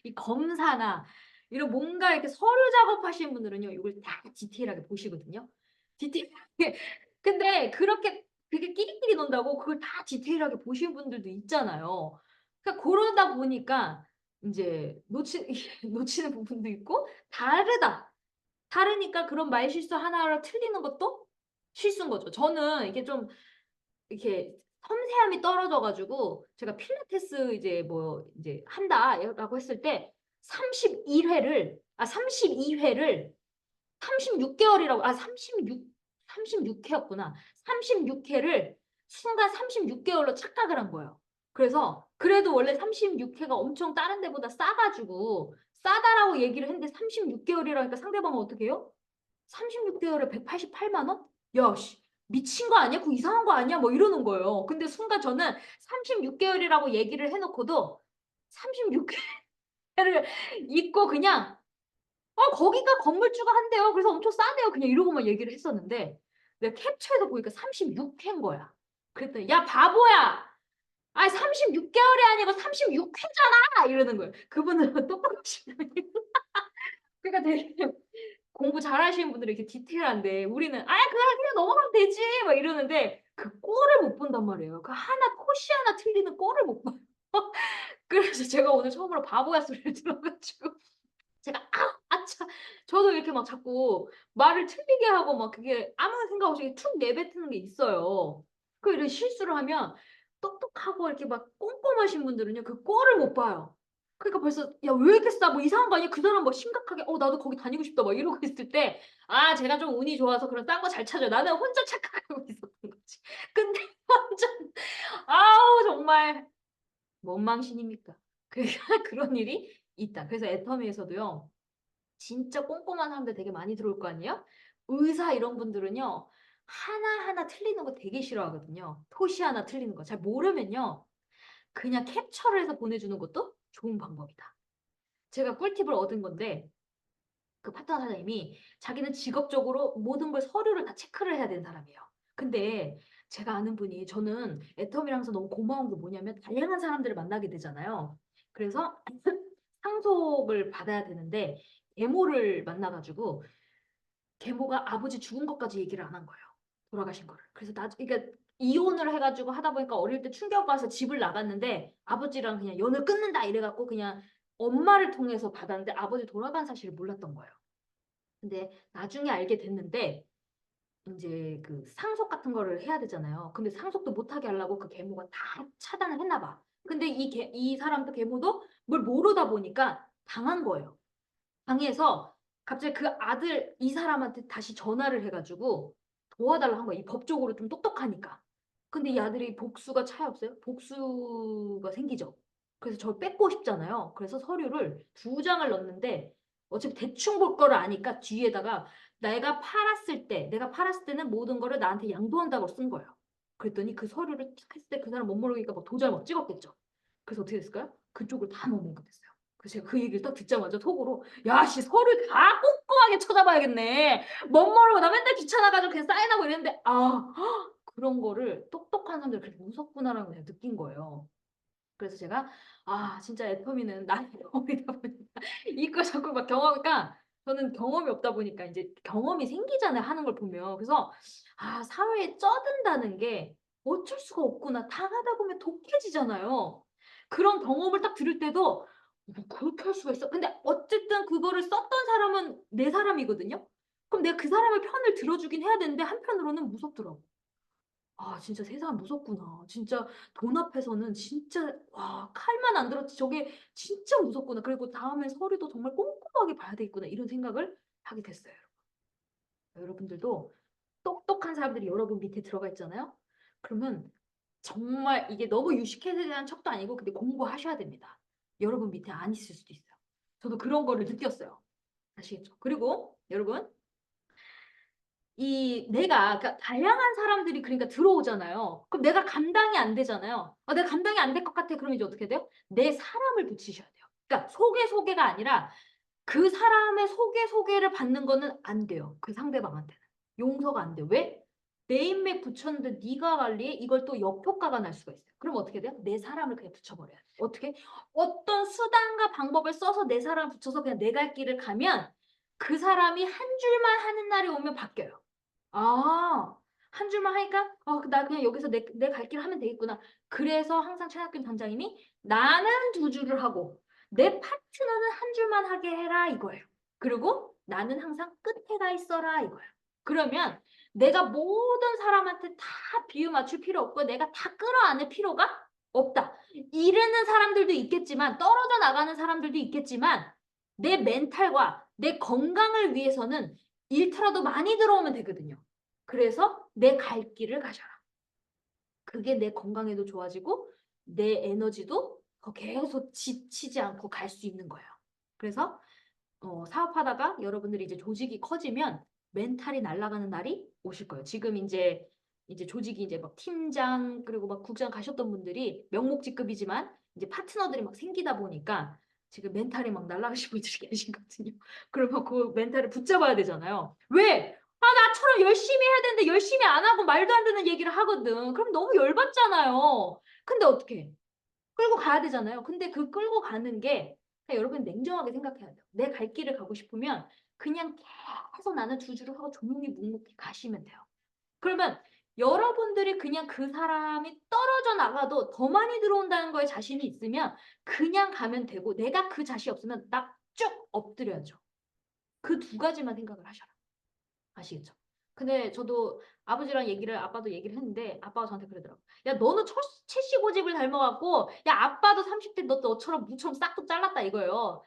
이 검사나 이런 뭔가 이렇게 서류 작업하시는 분들은요, 이걸 다 디테일하게 보시거든요. 디테일하게. 근데 그렇게 그게 끼리끼리 논다고 그걸 다 디테일하게 보시는 분들도 있잖아요. 그러니까 그러다 보니까 이제 놓치는 부분도 있고 다르다. 다르니까 그런 말실수 하나하나 틀리는 것도 실수인 거죠. 저는 이게 좀 이렇게 섬세함이 떨어져 가지고 제가 필라테스 이제 뭐 이제 한다라고 했을 때 31회를 32회를 36개월이라고 36회였구나. 36회를 순간 36개월로 착각을 한 거예요. 그래서 그래도 원래 36회가 엄청 다른 데보다 싸 가지고 싸다라고 얘기를 했는데 36개월이라니까 상대방은 어떻게 해요? 36개월에 188만 원? 야, 씨, 미친 거 아니야? 그거 이상한 거 아니야? 뭐 이러는 거예요. 근데 순간 저는 36개월이라고 얘기를 해놓고도 36개월을 잊고 그냥 거기가 건물주가 한대요. 그래서 엄청 싸대요. 그냥 이러고만 얘기를 했었는데 내가 캡처해서 보니까 36회인 거야. 그랬더니 야 바보야. 아 36개월이 아니고 36회잖아. 이러는 거예요. 그분은 똑똑하시네. 그러니까 되게 공부 잘하시는 분들은 이렇게 디테일한데 우리는 그냥 넘어가면 되지 막 이러는데 그 꼴을 못 본단 말이에요. 그 하나 토시 하나 틀리는 꼴을 못 봐요. 그래서 제가 오늘 처음으로 바보야 소리를 들어 가지고 제가 아차 저도 이렇게 막 자꾸 말을 틀리게 하고 막 그게 아무 생각 없이 툭 내뱉는 게 있어요. 그 이런 실수를 하면 똑똑하고 이렇게 막 꼼꼼하신 분들은요 그 꼴을 못 봐요. 그러니까 벌써 '야 왜 이렇게 싸? 뭐 이상한 거 아니야?' 그 사람 막 심각하게 '나도 거기 다니고 싶다.' 막 이러고 있을 때 제가 좀 운이 좋아서 그런 싼 거 잘 찾아요. 나는 혼자 착각하고 있었던 거지. 근데 완전 정말 뭔 망신입니까? 그러니까 그런 일이 있다. 그래서 애터미에서도요. 진짜 꼼꼼한 사람들 되게 많이 들어올 거 아니에요? 의사 이런 분들은요. 하나하나 틀리는 거 되게 싫어하거든요. 토시 하나 틀리는 거. 잘 모르면요. 그냥 캡처를 해서 보내주는 것도 좋은 방법이다. 제가 꿀팁을 얻은 건데 그 파트너 사장님이 자기는 직업적으로 모든 걸 서류를 다 체크를 해야 되는 사람이에요. 근데 제가 아는 분이 저는 애터미를 하면서 너무 고마운 게 뭐냐면 다양한 사람들을 만나게 되잖아요. 그래서 상속을 받아야 되는데 계모를 만나 가지고 계모가 아버지 죽은 것까지 얘기를 안 한 거예요. 돌아가신 거를. 그래서 그러니까 이혼을 해 가지고 하다 보니까 어릴 때 충격 받아서 집을 나갔는데 아버지랑 그냥 연을 끊는다 이래 갖고 그냥 엄마를 통해서 받았는데 아버지 돌아간 사실을 몰랐던 거예요. 근데 나중에 알게 됐는데 인제 그 상속 같은 거를 해야 되잖아요. 근데 상속도 못 하게 하려고 그 계모가 다 차단을 했나 봐. 근데 이 사람도 계모도 뭘 모르다 보니까 당한 거예요. 당해서 갑자기 그 아들 이 사람한테 다시 전화를 해 가지고 도와달라고 한 거야. 이 법적으로 좀 똑똑하니까. 근데 이 아들이 복수가 차였어요. 복수가 생기죠. 그래서 저를 뺏고 싶잖아요. 그래서 서류를 2장을 넣었는데 어차피 대충 볼 거를 아니까 뒤에다가 내가 팔았을 때는 모든 거를 나한테 양도한다고 쓴 거예요. 그랬더니 그 서류를 탁 했을 때 그 사람 못 모르니까 막 도장을 막 찍었겠죠. 그래서 어떻게 됐을까요? 그쪽을 다 넘어오게 됐어요. 그래서 제가 그 얘기를 딱 듣자마자 속으로 '야 씨 서류 다 꼼꼼하게 찾아봐야겠네. 멋모르고 나 맨날 귀찮아 가지고 그냥 사인하고 이랬는데 그런 거를 똑똑한 사람들이 그렇게 무섭구나.'라는 걸 내가 느낀 거예요. 그래서 제가 진짜 애터미는 나의 경험이다 보니까 이걸 자꾸 막 그러니까 저는 경험이 없다 보니까 인제 경험이 생기잖아요, 하는 걸 보면. 그래서 사회에 쩌든다는 게 어쩔 수가 없구나. 당하다 보면 독해지잖아요. 그런 경험을 딱 들을 때도 '뭐 그렇게 할 수가 있어?' 근데 어쨌든 그거를 썼던 사람은 내 사람이거든요. 그럼 내가 그 사람의 편을 들어주긴 해야 되는데 한편으로는 무섭더라고. 아 진짜 세상 무섭구나. 진짜 돈 앞에서는 진짜 와 칼만 안 들었지 저게 진짜 무섭구나. 그리고 다음에 서류도 정말 꼼꼼하게 봐야 되겠구나 이런 생각을 하게 됐어요. 여러분들도 똑똑한 사람들이 여러분 밑에 들어가 있잖아요. 그러면 정말 이게 너무 유식해에 대한 척도 아니고 근데 공부하셔야 됩니다. 여러분 밑에 안 있을 수도 있어요. 저도 그런 거를 느꼈어요. 아시겠죠? 그리고 여러분 이 내가 그러니까 다양한 사람들이 그러니까 들어오잖아요. 그럼 내가 감당이 안 되잖아요. 내가 감당이 안 될 것 같아. 그럼 이제 어떻게 돼요? 내 사람을 붙이셔야 돼요. 그러니까 소개가 아니라 그 사람의 소개를 받는 거는 안 돼요. 그 상대방한테는. 용서가 안 돼요. 왜? 내 인맥 붙였는데 네가 관리해? 이걸 또 역효과가 날 수가 있어요. 그럼 어떻게 돼요? 내 사람을 그냥 붙여버려요. 어떻게? 어떤 수단과 방법을 써서 내 사람을 붙여서 그냥 내 갈 길을 가면 그 사람이 한 줄만 하는 날이 오면 바뀌어요. 아, 한 줄만 하니까 나 그냥 여기서 내 갈 길 하면 되겠구나. 그래서 항상 최낙균 단장님이 나는 두 줄을 하고 내 파트너는 한 줄만 하게 해라 이거예요. 그리고 나는 항상 끝에 가 있어라 이거예요. 그러면 내가 모든 사람한테 다 비유 맞출 필요 없고 내가 다 끌어안을 필요가 없다. 이르는 사람들도 있겠지만 떨어져 나가는 사람들도 있겠지만 내 멘탈과 내 건강을 위해서는 일터라도 많이 들어오면 되거든요. 그래서 내 갈 길을 가셔라. 그게 내 건강에도 좋아지고 내 에너지도 더 계속 지치지 않고 갈 수 있는 거예요. 그래서 사업하다가 여러분들이 이제 조직이 커지면 멘탈이 날아가는 날이 오실 거예요. 지금 이제 조직이 이제 막 팀장 그리고 막 국장 가셨던 분들이 명목직급이지만 이제 파트너들이 막 생기다 보니까 지금 멘탈이 막 날아가신 분들이 계시거든요. 그러면 그 멘탈을 붙잡아야 되잖아요. 왜? 나처럼 열심히 해야 되는데 열심히 안 하고 말도 안 되는 얘기를 하거든. 그럼 너무 열받잖아요. 근데 어떻게 해? 끌고 가야 되잖아요. 근데 그 끌고 가는 게 여러분 냉정하게 생각해야 돼요. 내 갈 길을 가고 싶으면 그냥 계속 나는 주주를 하고 조용히 묵묵히 가시면 돼요. 그러면 여러분들이 그냥 그 사람이 떨어져 나가도 더 많이 들어온다는 거에 자신이 있으면 그냥 가면 되고 내가 그 자신이 없으면 딱 쭉 엎드려야죠. 그 두 가지만 생각을 하셔라. 아시겠죠? 근데 저도 아빠도 얘기를 했는데 아빠가 저한테 그러더라고. 야 너는 최씨 고집을 닮아갖고 야 아빠도 30대 너처럼 무처럼 싹둑 잘랐다 이거예요.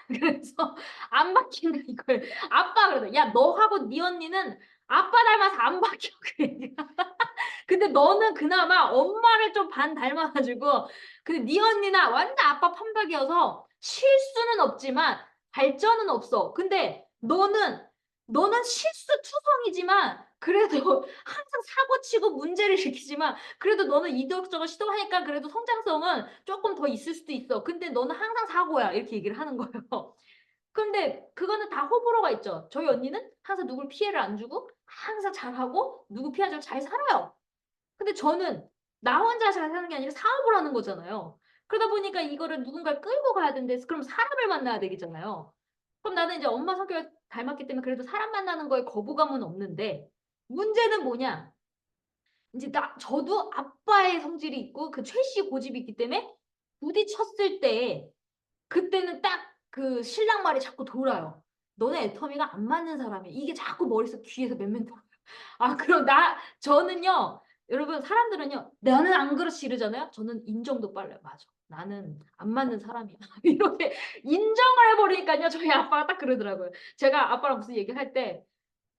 그래서 안 바뀐다 이거예요. 아빠 그러더라. 야 너하고 네 언니는 아빠 닮아서 안 바뀌어 그래. 근데 너는 그나마 엄마를 좀 반 닮아가지고 근데 네 언니나 완전 아빠 판박이어서 실수는 없지만 발전은 없어. 근데 너는 실수투성이지만 그래도 항상 사고치고 문제를 일으키지만 그래도 너는 이덕저덕 시도하니까 그래도 성장성은 조금 더 있을 수도 있어. 근데 너는 항상 사고야. 이렇게 얘기를 하는 거예요. 근데 그거는 다 호불호가 있죠. 저희 언니는 항상 누굴 피해를 안 주고 항상 잘하고 누구 피하지 않고 잘 살아요. 근데 저는 나 혼자 잘 사는 게 아니라 사업을 하는 거잖아요. 그러다 보니까 이거를 누군가를 끌고 가야 되는데 그럼 사람을 만나야 되겠잖아요. 그럼 나는 이제 엄마 성격을 닮았기 때문에 그래도 사람 만나는 거에 거부감은 없는데 문제는 뭐냐? 이제 저도 아빠의 성질이 있고 그 최씨 고집이 있기 때문에 부딪혔을 때 그때는 딱 그 신랑 말이 자꾸 돌아요. 너네 애터미가 안 맞는 사람이야. 이게 자꾸 머릿속 귀에서 맴맴 돌아요. 그럼 저는요, 여러분, 사람들은요, 나는 안 그렇지 이러잖아요? 저는 인정도 빨라요. 맞아. 나는 안 맞는 사람이야. 이렇게 인정을 해버리니까요, 저희 아빠가 딱 그러더라고요. 제가 아빠랑 무슨 얘기를 할 때,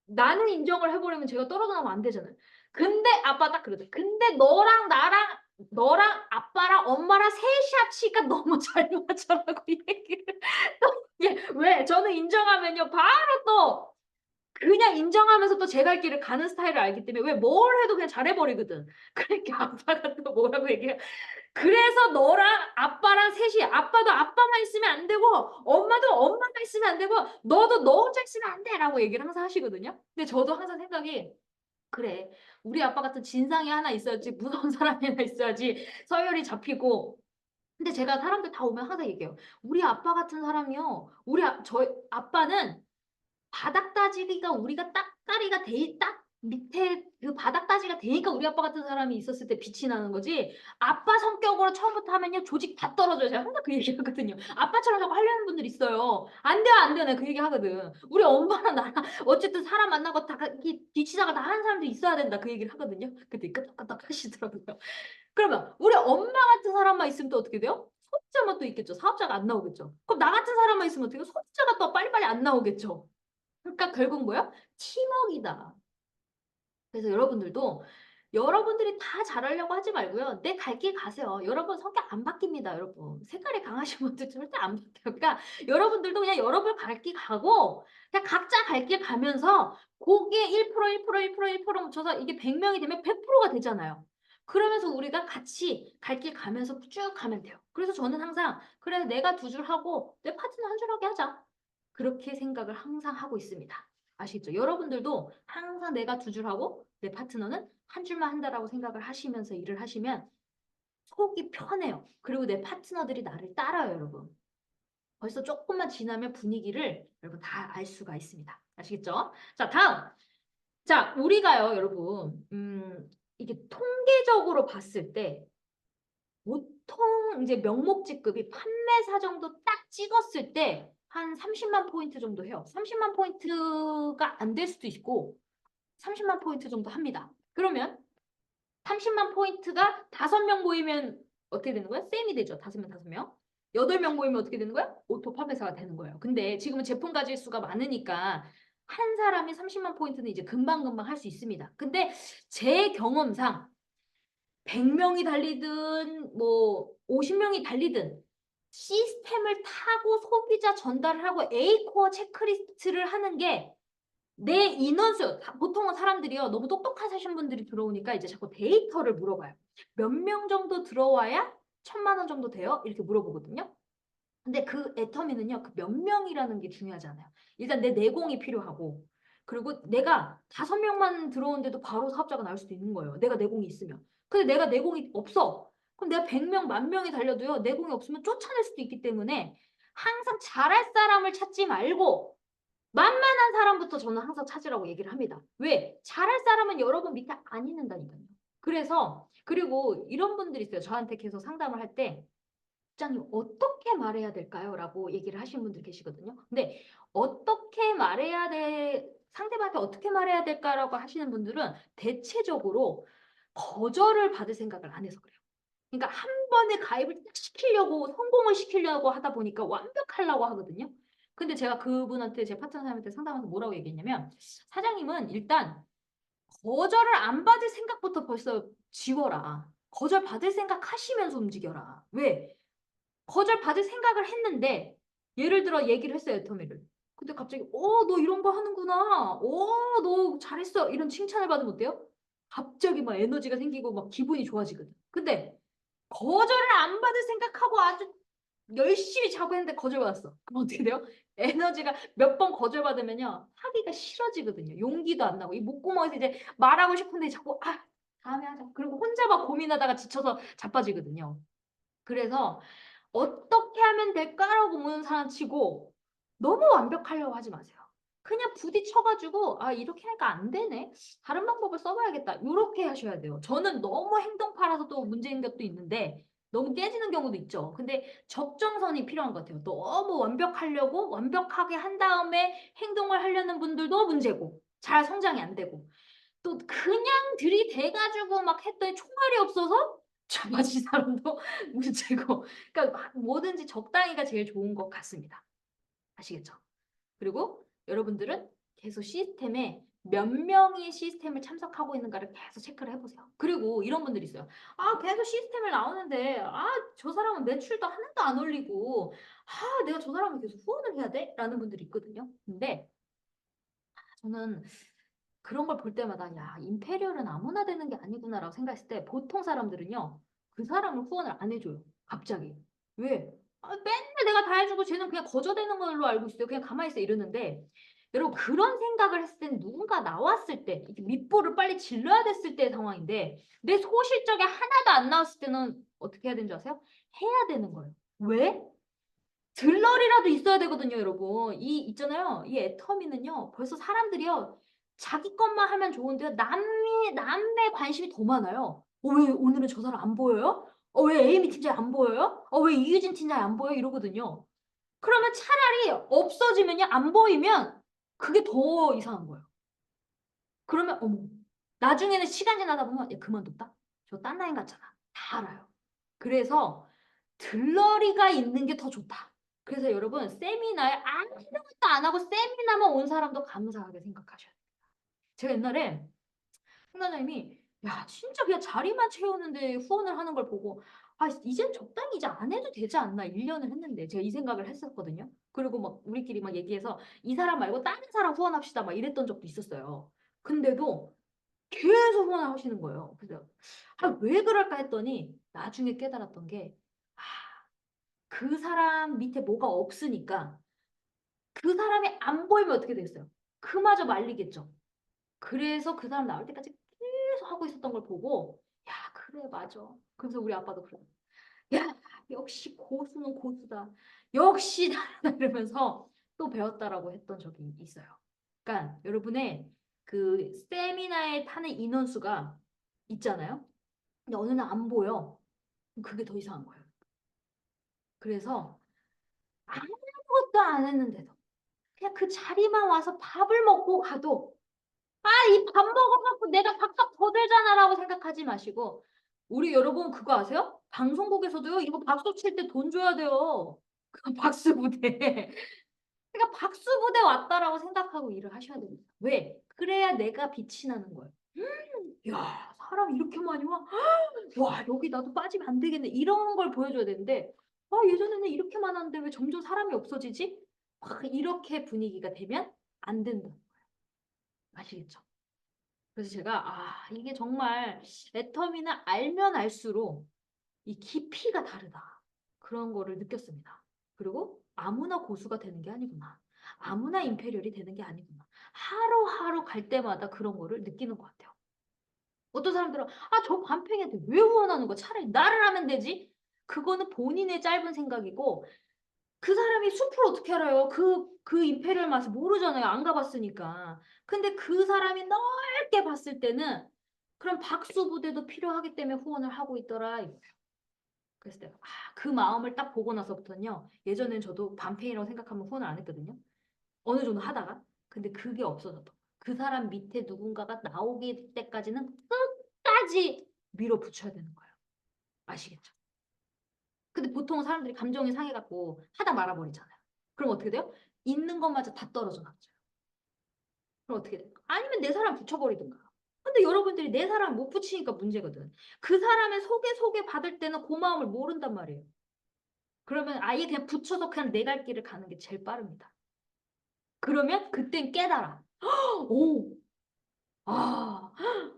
나는 인정을 해버리면 제가 떨어져 나가면 안 되잖아요. 근데 아빠 딱 그러더라고요. 근데 너랑 아빠랑 엄마랑 셋이 합치니까 너무 잘 맞아라고 얘기를. 또, 예, 왜? 저는 인정하면요, 바로 또, 그냥 인정하면서 또 제 갈 길을 가는 스타일을 알기 때문에 왜 뭘 해도 그냥 잘해버리거든. 그러니까 아빠가 또 뭐라고 얘기해. 그래서 너랑 아빠랑 셋이 아빠도 아빠만 있으면 안 되고 엄마도 엄마만 있으면 안 되고 너도 너 혼자 있으면 안 돼. 라고 얘기를 항상 하시거든요. 근데 저도 항상 생각이 그래. 우리 아빠 같은 진상이 하나 있어야지 무서운 사람이 하나 있어야지 서열이 잡히고 근데 제가 사람들 다 오면 항상 얘기해요. 우리 아빠 같은 사람이요. 저희 아빠는 바닥 따지기가 우리가 딱다리가 딱 밑에 그 바닥다지가 되니까 우리 아빠 같은 사람이 있었을 때 빛이 나는 거지. 아빠 성격으로 처음부터 하면요 조직 다 떨어져요. 제가 항상 그 얘기 하거든요. 아빠처럼 자꾸 하려는 분들 있어요. 안 돼요, 안 돼요. 내가 그 얘기 하거든. 우리 엄마랑 나랑 어쨌든 사람 만나고 다 뒤치다가 다 하는 사람도 있어야 된다. 그 얘기를 하거든요. 근데 끄떡끄떡 하시더라고요. 그러면 우리 엄마 같은 사람만 있으면 또 어떻게 돼요? 소비자만 또 있겠죠. 사업자가 안 나오겠죠. 그럼 나 같은 사람만 있으면 어떻게 해요? 소비자가 또 빨리빨리 안 나오겠죠. 그러니까 결국 뭐야? 팀워크이다. 그래서 여러분들도 여러분들이 다 잘하려고 하지 말고요. 내 갈 길 가세요. 여러분 성격 안 바뀝니다, 여러분. 색깔이 강하신 분들 절대 안 바뀌어요. 그러니까 여러분들도 그냥 여러분 갈 길 가고 그냥 각자 갈 길 가면서 그게 1% 묻혀서 이게 100명이 되면 100%가 되잖아요. 그러면서 우리가 같이 갈 길 가면서 쭉 가면 돼요. 그래서 저는 항상 그래 내가 두 줄 하고 내 파트너 한 줄 하게 하자. 그렇게 생각을 항상 하고 있습니다. 아시겠죠? 여러분들도 항상 내가 두 줄 하고 내 파트너는 한 줄만 한다라고 생각을 하시면서 일을 하시면 속이 편해요. 그리고 내 파트너들이 나를 따라요, 여러분. 벌써 조금만 지나면 분위기를 여러분 다 알 수가 있습니다. 아시겠죠? 자, 다음. 자, 우리가요, 여러분. 이게 통계적으로 봤을 때 보통 이제 명목직급이 판매사 정도 딱 찍었을 때 한 30만 포인트 정도 해요. 30만 포인트가 안 될 수도 있고 30만 포인트 정도 합니다. 그러면 30만 포인트가 5명 모이면 어떻게 되는 거야? 쌤이 되죠. 5명, 5명. 8명 모이면 어떻게 되는 거야? 오토 판매사가 되는 거예요. 근데 지금은 제품 가질 수가 많으니까 한 사람이 30만 포인트는 이제 금방금방 할 수 있습니다. 근데 제 경험상 100명이 달리든 뭐 50명이 달리든 시스템을 타고 소비자 전달을 하고 A코어 체크리스트를 하는 게 내 인원수, 보통은 사람들이요 너무 똑똑하신 분들이 들어오니까 이제 자꾸 데이터를 물어봐요. 몇 명 정도 들어와야 1,000만 원 정도 돼요? 이렇게 물어보거든요. 근데 그 애터미는요 그 몇 명이라는 게 중요하잖아요. 일단 내 내공이 필요하고 그리고 내가 5명만 들어오는데도 바로 사업자가 나올 수도 있는 거예요. 내가 내공이 있으면. 근데 내가 내공이 없어. 그럼 내가 100명, 10,000명이 달려도요 내공이 없으면 쫓아낼 수도 있기 때문에 항상 잘할 사람을 찾지 말고 만만한 사람부터 저는 항상 찾으라고 얘기를 합니다. 왜? 잘할 사람은 여러분 밑에 안 있는다니까요. 그래서 그리고 이런 분들이 있어요. 저한테 계속 상담을 할 때 부장님 어떻게 말해야 될까요? 라고 얘기를 하시는 분들 계시거든요. 근데 어떻게 말해야 돼 상대방한테 어떻게 말해야 될까라고 하시는 분들은 대체적으로 거절을 받을 생각을 안 해서 그래요. 그러니까 한 번에 가입을 딱 시키려고 성공을 시키려고 하다 보니까 완벽하려고 하거든요. 근데 제가 그분한테 제 파트너한테 상담해서 뭐라고 얘기했냐면 사장님은 일단 거절을 안 받을 생각부터 벌써 지워라. 거절 받을 생각 하시면서 움직여라. 왜? 거절 받을 생각을 했는데 예를 들어 얘기를 했어요, 애터미를. 근데 갑자기 너 이런 거 하는구나. 너 잘했어. 이런 칭찬을 받으면 어때요? 갑자기 막 에너지가 생기고 막 기분이 좋아지거든. 근데 거절을 안 받을 생각하고 아주 열심히 자고 했는데 거절받았어. 그럼 어떻게 돼요? 에너지가 몇 번 거절받으면요. 하기가 싫어지거든요. 용기도 안 나고 이 목구멍에서 이제 말하고 싶은데 자꾸 다음에 하자. 그리고 혼자 막 고민하다가 지쳐서 자빠지거든요. 그래서 어떻게 하면 될까라고 묻는 사람 치고 너무 완벽하려고 하지 마세요. 그냥 부딪혀가지고 이렇게 하니까 안 되네. 다른 방법을 써봐야겠다. 이렇게 하셔야 돼요. 저는 너무 행동파라서 또 문제인 것도 있는데 너무 깨지는 경우도 있죠. 근데 적정선이 필요한 것 같아요. 너무 완벽하려고 완벽하게 한 다음에 행동을 하려는 분들도 문제고 잘 성장이 안 되고 또 그냥 들이대가지고 막 했더니 총알이 없어서 자빠진 사람도 문제고 그러니까 뭐든지 적당히가 제일 좋은 것 같습니다. 아시겠죠? 그리고 여러분들은 계속 시스템에 몇 명이 시스템을 참석하고 있는가를 계속 체크를 해보세요. 그리고 이런 분들이 있어요. 계속 시스템을 나오는데 저 사람은 매출도 하나도 안 올리고 내가 저 사람을 계속 후원을 해야 돼? 라는 분들이 있거든요. 근데 저는 그런 걸 볼 때마다 야 임페리얼은 아무나 되는 게 아니구나라고 생각했을 때 보통 사람들은요 그 사람을 후원을 안 해줘요. 갑자기. 왜? 맨날 내가 다 해주고 쟤는 그냥 거저대는 걸로 알고 있어요. 그냥 가만히 있어 이러는데 여러분 그런 생각을 했을 때는 누군가 나왔을 때 이렇게 밑보를 빨리 질러야 됐을 때의 상황인데 내 소실적에 하나도 안 나왔을 때는 어떻게 해야 되는 줄 아세요? 해야 되는 거예요. 왜? 들러리라도 있어야 되거든요, 여러분. 있잖아요. 이 애터미는요, 벌써 사람들이요, 자기 것만 하면 좋은데요. 남의 관심이 더 많아요. 왜 오늘은 저 사람 안 보여요? 왜 에이미 팀장이 안 보여요? 왜 이유진 팀장이 안 보여요? 이러거든요. 그러면 차라리 없어지면요. 안 보이면 그게 더 이상한 거예요. 그러면 어머 나중에는 시간 지나다 보면 얘 그만뒀다? 저 딴 라인 갔잖아. 다 알아요. 그래서 들러리가 있는 게 더 좋다. 그래서 여러분 세미나에 아무것도 안 하고 세미나만 온 사람도 감사하게 생각하셔야 돼요. 제가 옛날에 홍단장님이 야 진짜 그냥 자리만 채우는데 후원을 하는 걸 보고 이젠 적당히 이제 안 해도 되지 않나 1년을 했는데 제가 이 생각을 했었거든요. 그리고 막 우리끼리 막 얘기해서 이 사람 말고 다른 사람 후원합시다 막 이랬던 적도 있었어요. 근데도 계속 후원을 하시는 거예요. 그래서 왜 그럴까 했더니 나중에 깨달았던 게 그 사람 밑에 뭐가 없으니까 그 사람이 안 보이면 어떻게 되겠어요? 그마저 말리겠죠. 그래서 그 사람 나올 때까지 계속 하고 있었던 걸 보고 야 그래 맞아. 그래서 우리 아빠도 그래. 야 역시 고수는 고수다. 역시 다르다 이러면서 또 배웠다라고 했던 적이 있어요. 그러니까 여러분의 그 세미나에 타는 인원수가 있잖아요. 근데 어느 날 안 보여. 그게 더 이상한 거예요. 그래서 아무것도 안 했는데도 그냥 그 자리만 와서 밥을 먹고 가도 이 밥 먹어갖고 내가 밥값 더 들잖아라고 생각하지 마시고 우리 여러분 그거 아세요? 방송국에서도요 이거 박수 칠 때 돈 줘야 돼요. 그 박수 부대. 그러니까 박수 부대 왔다라고 생각하고 일을 하셔야 됩니다. 왜? 그래야 내가 빛이 나는 거예요. 야 사람 이렇게 많이 와? 와 여기 나도 빠지면 안 되겠네. 이런 걸 보여줘야 되는데 예전에는 이렇게 많았는데 왜 점점 사람이 없어지지? 이렇게 분위기가 되면 안 된다. 아시겠죠? 그래서 제가 이게 정말 애터미는 알면 알수록 이 깊이가 다르다. 그런 거를 느꼈습니다. 그리고 아무나 고수가 되는 게 아니구나. 아무나 임페리얼이 되는 게 아니구나. 하루하루 갈 때마다 그런 거를 느끼는 것 같아요. 어떤 사람들은 저 반팽이한테 왜 후원하는 거야? 차라리 나를 하면 되지. 그거는 본인의 짧은 생각이고 그 사람이 숲을 어떻게 알아요? 그 임페리얼 맛을 모르잖아요. 안 가봤으니까. 근데 그 사람이 넓게 봤을 때는 그럼 박수 부대도 필요하기 때문에 후원을 하고 있더라. 이거예요. 그래서 내가 그 마음을 딱 보고 나서부터는요. 예전엔 저도 반페이라고 생각하면 후원을 안 했거든요. 어느 정도 하다가. 근데 그게 없어졌던 거예요. 그 사람 밑에 누군가가 나오기 때까지는 끝까지 밀어붙여야 되는 거예요. 아시겠죠? 근데 보통 사람들이 감정이 상해갖고 하다 말아버리잖아요. 그럼 어떻게 돼요? 있는 것마저 다 떨어져 나가죠. 그럼 어떻게 돼요? 아니면 내 사람 붙여버리든가. 근데 여러분들이 내 사람 못 붙이니까 문제거든. 그 사람의 소개 받을 때는 그 마음을 모른단 말이에요. 그러면 아예 그냥 붙여서 그냥 내 갈 길을 가는 게 제일 빠릅니다. 그러면 그땐 깨달아.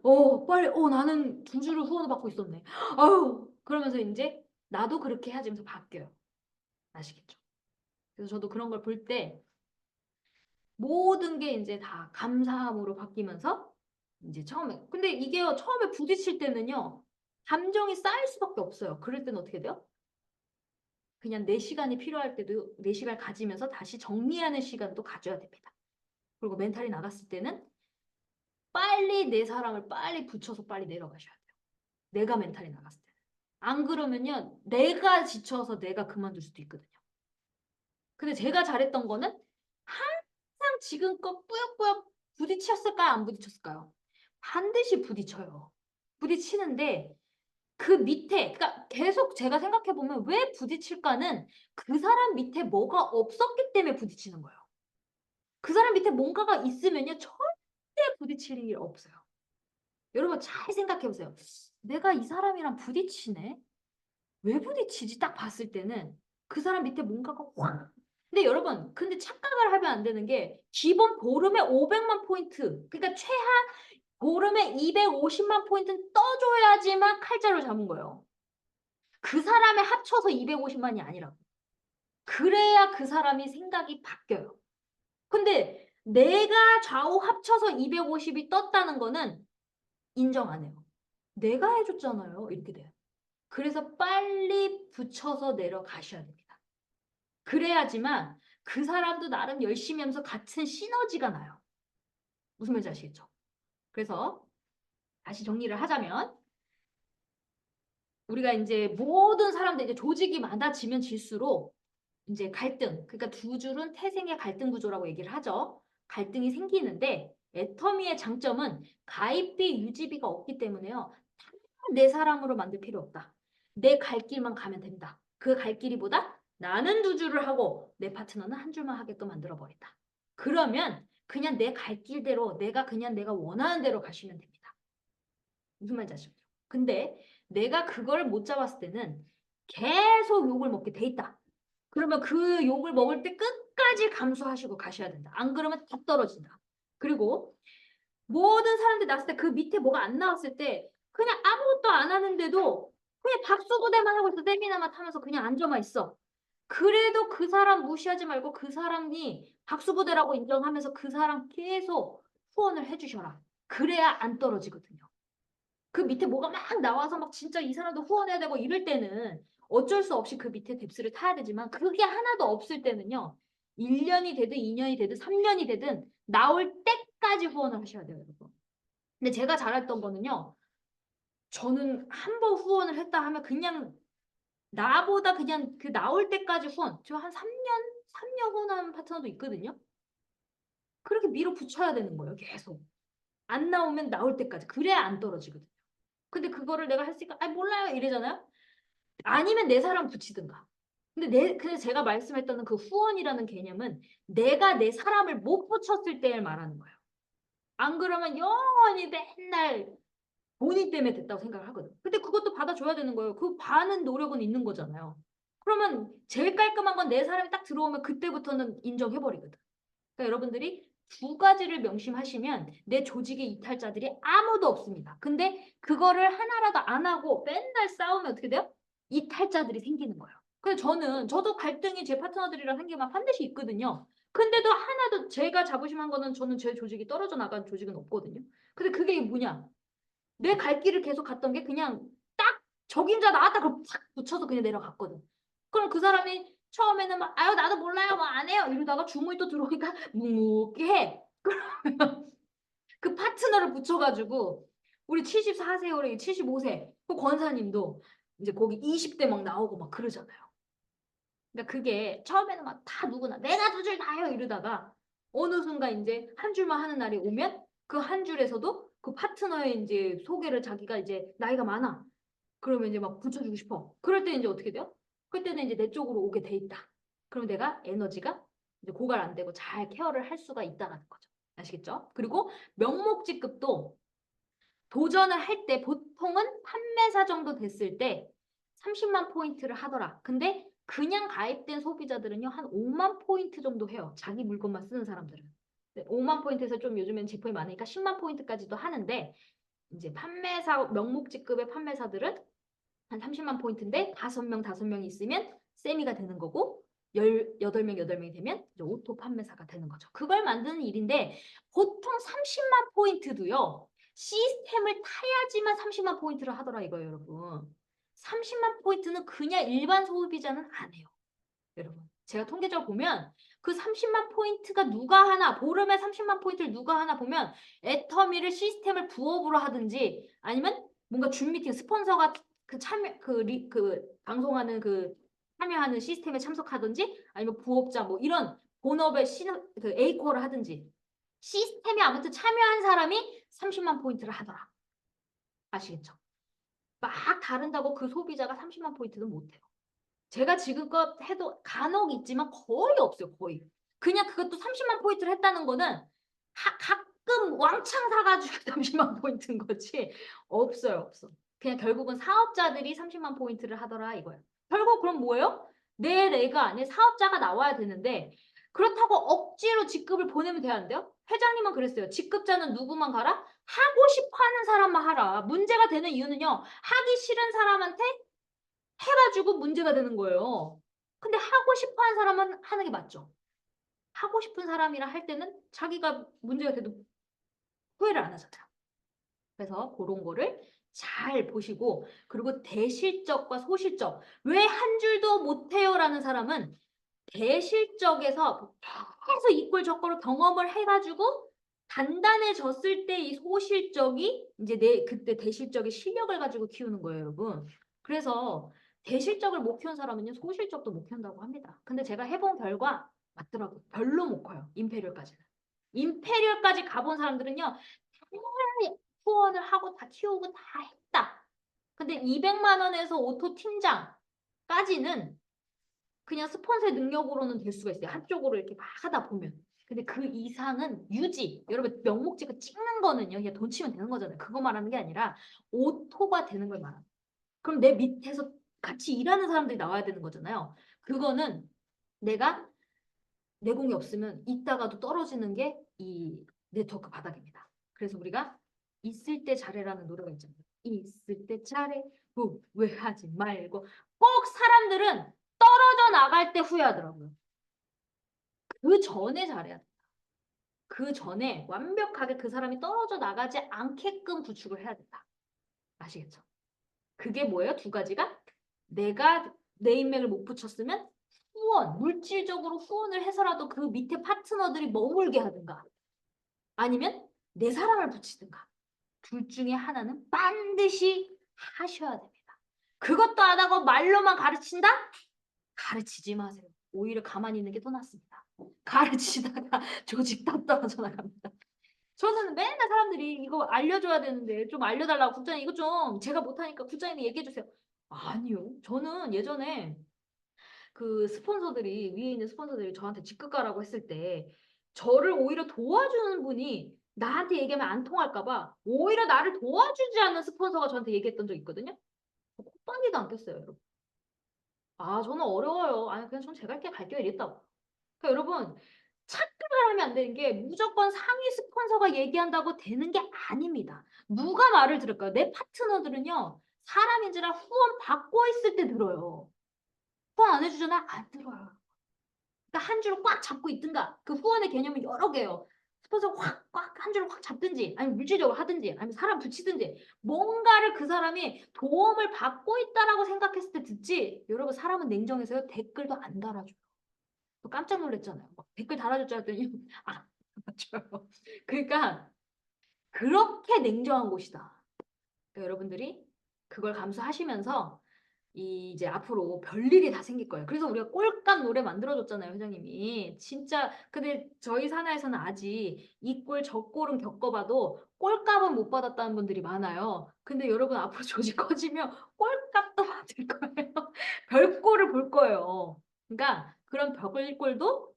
오, 빨리, 나는 두 줄을 후원을 받고 있었네. 그러면서 이제 나도 그렇게 해야지 하면서 바뀌어요. 아시겠죠? 그래서 저도 그런 걸 볼 때 모든 게 이제 다 감사함으로 바뀌면서 이제 처음에 근데 이게요 처음에 부딪힐 때는요 감정이 쌓일 수밖에 없어요. 그럴 때는 어떻게 돼요? 그냥 내 시간이 필요할 때도 내 시간을 가지면서 다시 정리하는 시간도 가져야 됩니다. 그리고 멘탈이 나갔을 때는 빨리 내 사람을 빨리 붙여서 빨리 내려가셔야 돼요. 내가 멘탈이 나갔을 때. 안 그러면요 내가 지쳐서 내가 그만둘 수도 있거든요. 근데 제가 잘했던 거는 항상 지금껏 꾸역꾸역 부딪혔을까요? 안 부딪혔을까요? 반드시 부딪혀요. 부딪히는데 그 밑에, 그러니까 계속 제가 생각해보면 왜 부딪힐까는 그 사람 밑에 뭐가 없었기 때문에 부딪히는 거예요. 그 사람 밑에 뭔가가 있으면요, 절대 부딪힐 일이 없어요. 여러분 잘 생각해보세요. 내가 이 사람이랑 부딪히네? 왜 부딪히지? 딱 봤을 때는 그 사람 밑에 뭔가가 확. 근데 여러분, 근데 착각을 하면 안 되는 게 기본 보름에 500만 포인트, 그러니까 최하 보름에 250만 포인트는 떠줘야지만 칼자루 잡은 거예요. 그 사람의 합쳐서 250만이 아니라고. 그래야 그 사람이 생각이 바뀌어요. 근데 내가 좌우 합쳐서 250이 떴다는 거는 인정 안 해요. 내가 해줬잖아요. 이렇게 돼요. 그래서 빨리 붙여서 내려가셔야 됩니다. 그래야지만 그 사람도 나름 열심히 하면서 같은 시너지가 나요. 무슨 말인지 아시겠죠? 그래서 다시 정리를 하자면 우리가 이제 모든 사람들 이제 조직이 많아지면 질수록 이제 갈등, 그러니까 두 줄은 태생의 갈등 구조라고 얘기를 하죠. 갈등이 생기는데 애터미의 장점은 가입비, 유지비가 없기 때문에요. 다 내 사람으로 만들 필요 없다. 내 갈 길만 가면 된다. 그 갈 길이보다 나는 두 줄을 하고 내 파트너는 한 줄만 하게끔 만들어 버린다. 그러면 그냥 내 갈 길대로 내가 그냥 내가 원하는 대로 가시면 됩니다. 무슨 말인지 아시죠? 근데 내가 그걸 못 잡았을 때는 계속 욕을 먹게 돼 있다. 그러면 그 욕을 먹을 때 끝까지 감수하시고 가셔야 된다. 안 그러면 다 떨어진다. 그리고 모든 사람들이 났을 때 그 밑에 뭐가 안 나왔을 때 그냥 아무것도 안 하는데도 그냥 박수부대만 하고 있어. 세미나만 타면서 그냥 앉아만 있어. 그래도 그 사람 무시하지 말고 그 사람이 박수부대라고 인정하면서 그 사람 계속 후원을 해주셔라. 그래야 안 떨어지거든요. 그 밑에 뭐가 막 나와서 막 진짜 이 사람도 후원해야 되고 이럴 때는 어쩔 수 없이 그 밑에 뎁스를 타야 되지만 그게 하나도 없을 때는요. 1년이 되든 2년이 되든 3년이 되든 나올 때까지 후원을 하셔야 돼요, 여러분. 근데 제가 잘했던 거는요. 저는 한 번 후원을 했다 하면 그냥 나보다 그냥 그 나올 때까지 후원. 저 한 3년 후원하는 파트너도 있거든요. 그렇게 밀어붙여야 되는 거예요, 계속. 안 나오면 나올 때까지. 그래야 안 떨어지거든요. 근데 그거를 내가 했으니까 아 몰라요 이래잖아요. 아니면 내 사람 붙이든가. 근데 제가 말씀했던 그 후원이라는 개념은 내가 내 사람을 못 붙였을 때를 말하는 거예요. 안 그러면 영원히 맨날 본인 때문에 됐다고 생각을 하거든. 근데 그것도 받아줘야 되는 거예요. 그 반은 노력은 있는 거잖아요. 그러면 제일 깔끔한 건 내 사람이 딱 들어오면 그때부터는 인정해버리거든. 그러니까 여러분들이 두 가지를 명심하시면 내 조직의 이탈자들이 아무도 없습니다. 근데 그거를 하나라도 안 하고 맨날 싸우면 어떻게 돼요? 이탈자들이 생기는 거예요. 그래서 저도 갈등이 제 파트너들이랑 생기면 반드시 있거든요. 근데도 하나도 제가 자부심한 거는 저는 제 조직이 떨어져 나간 조직은 없거든요. 근데 그게 뭐냐? 내 갈 길을 계속 갔던 게 그냥 딱 적임자 나왔다 그럼 탁 붙여서 그냥 내려갔거든. 그럼 그 사람이 처음에는 막 아유 나도 몰라요 뭐 안 해요 이러다가 주문이 또 들어오니까 묵묵히 해. 그러면 그 파트너를 붙여가지고 우리 74세월에 75세 그 권사님도 이제 거기 20대 막 나오고 막 그러잖아요. 그러니까 그게 처음에는 막 다 누구나 내가 두 줄 다요 이러다가 어느 순간 이제 한 줄만 하는 날이 오면 그 한 줄에서도 그 파트너의 이제 소개를 자기가 이제 나이가 많아. 그러면 이제 막 붙여주고 싶어. 그럴 때 이제 어떻게 돼요? 그때는 이제 내 쪽으로 오게 돼 있다. 그럼 내가 에너지가 이제 고갈 안 되고 잘 케어를 할 수가 있다는 거죠. 아시겠죠? 그리고 명목직급도 도전을 할 때 보통은 판매사 정도 됐을 때 30만 포인트를 하더라. 근데 그냥 가입된 소비자들은요, 한 5만 포인트 정도 해요. 자기 물건만 쓰는 사람들은. 5만 포인트에서 좀 요즘엔 제품이 많으니까 10만 포인트까지도 하는데, 이제 판매사, 명목직급의 판매사들은 한 30만 포인트인데, 5명이 있으면 세미가 되는 거고, 18명이 되면 이제 오토 판매사가 되는 거죠. 그걸 만드는 일인데, 보통 30만 포인트도요, 시스템을 타야지만 30만 포인트를 하더라 이거예요, 여러분. 30만 포인트는 그냥 일반 소비자는 안 해요. 여러분. 제가 통계적으로 보면 그 30만 포인트가 누가 하나, 보름에 30만 포인트를 누가 하나 보면 애터미를 시스템을 부업으로 하든지 아니면 뭔가 줌 미팅 스폰서가 그 참여 그 방송하는 그 참여하는 시스템에 참석하든지 아니면 부업자 뭐 이런 본업에 그 A코어를 하든지 시스템에 아무튼 참여한 사람이 30만 포인트를 하더라. 아시겠죠? 막 다른다고 그 소비자가 30만 포인트는 못해요. 제가 지금껏 해도 간혹 있지만 거의 없어요. 거의. 그냥 그것도 30만 포인트를 했다는 거는 가끔 왕창 사가지고 30만 포인트인 거지. 없어요. 없어. 그냥 결국은 사업자들이 30만 포인트를 하더라 이거예요. 결국 그럼 뭐예요? 내 레가 안에 사업자가 나와야 되는데 그렇다고 억지로 직급을 보내면 돼야 한대요? 회장님은 그랬어요. 직급자는 누구만 가라? 하고 싶어 하는 사람만 하라. 문제가 되는 이유는요. 하기 싫은 사람한테 해가지고 문제가 되는 거예요. 근데 하고 싶어 하는 사람은 하는 게 맞죠. 하고 싶은 사람이랑 할 때는 자기가 문제가 돼도 후회를 안 하잖아요. 그래서 그런 거를 잘 보시고 그리고 대실적과 소실적 왜 한 줄도 못해요 라는 사람은 대실적에서 계속 이꼴 저꼴로 경험을 해가지고 단단해졌을 때 이 소실적이 이제 내 그때 대실적의 실력을 가지고 키우는 거예요, 여러분. 그래서 대실적을 못 키운 사람은요, 소실적도 못 키운다고 합니다. 근데 제가 해본 결과 맞더라고요. 별로 못 커요, 임페리얼까지는. 임페리얼까지 가본 사람들은요, 당연히 후원을 하고 다 키우고 다 했다. 근데 200만 원에서 오토 팀장까지는 그냥 스폰서의 능력으로는 될 수가 있어요. 한쪽으로 이렇게 막 하다 보면. 근데 그 이상은 유지. 여러분 명목지가 찍는 거는요. 그냥 돈 치면 되는 거잖아요. 그거 말하는 게 아니라 오토가 되는 걸 말하는 거예요. 그럼 내 밑에서 같이 일하는 사람들이 나와야 되는 거잖아요. 그거는 내가 내공이 없으면 있다가도 떨어지는 게 이 네트워크 바닥입니다. 그래서 우리가 있을 때 잘해라는 노래가 있잖아요. 있을 때 잘해 후회하지 말고 꼭 사람들은 떨어져 나갈 때 후회하더라고요. 그 전에 잘해야 돼. 그 전에 완벽하게 그 사람이 떨어져 나가지 않게끔 구축을 해야 된다. 아시겠죠? 그게 뭐예요? 두 가지가 내가 내 인맥을 못 붙였으면 후원, 물질적으로 후원을 해서라도 그 밑에 파트너들이 머물게 하든가 아니면 내 사람을 붙이든가 둘 중에 하나는 반드시 하셔야 됩니다. 그것도 안 하고 말로만 가르친다? 가르치지 마세요. 오히려 가만히 있는 게 더 낫습니다. 가르치다가 조직 다 떨어져 나갑니다. 저는 맨날 사람들이 이거 알려줘야 되는데 좀 알려달라고 국장님 이거 좀 제가 못하니까 국장님이 얘기해 주세요. 아니요. 저는 예전에 그 스폰서들이 위에 있는 스폰서들이 저한테 직급 가라고 했을 때 저를 오히려 도와주는 분이 나한테 얘기하면 안 통할까 봐 오히려 나를 도와주지 않는 스폰서가 저한테 얘기했던 적 있거든요. 콧방귀도 안 꼈어요, 여러분. 아, 저는 어려워요. 아니, 그냥 전 제가 갈게요. 이랬다고. 그러니까 여러분, 착각을 하면 안 되는 게 무조건 상위 스폰서가 얘기한다고 되는 게 아닙니다. 누가 말을 들을까요? 내 파트너들은요, 사람인지라 후원 받고 있을 때 들어요. 후원 안 해주잖아? 안 들어요. 그러니까 한 줄을 꽉 잡고 있든가, 그 후원의 개념은 여러 개예요. 스폰서 꽉 한 줄을 확 잡든지, 아니면 물질적으로 하든지, 아니면 사람 붙이든지, 뭔가를 그 사람이 도움을 받고 있다라고 생각했을 때 듣지. 여러분, 사람은 냉정해서요, 댓글도 안 달아줘요. 깜짝 놀랐잖아요. 막 댓글 달아줬죠 했더니 안 달아줘요. 그러니까 그렇게 냉정한 곳이다. 그러니까 여러분들이 그걸 감수하시면서 이제 앞으로 별일이 다 생길 거예요. 그래서 우리가 꼴값 노래 만들어줬잖아요, 회장님이. 진짜 근데 저희 산하에서는 아직 이 꼴 저 꼴은 겪어봐도 꼴값은 못 받았다는 분들이 많아요. 근데 여러분 앞으로 조직 커지면 꼴값도 받을 거예요. 별꼴을 볼 거예요. 그러니까 그런 별꼴도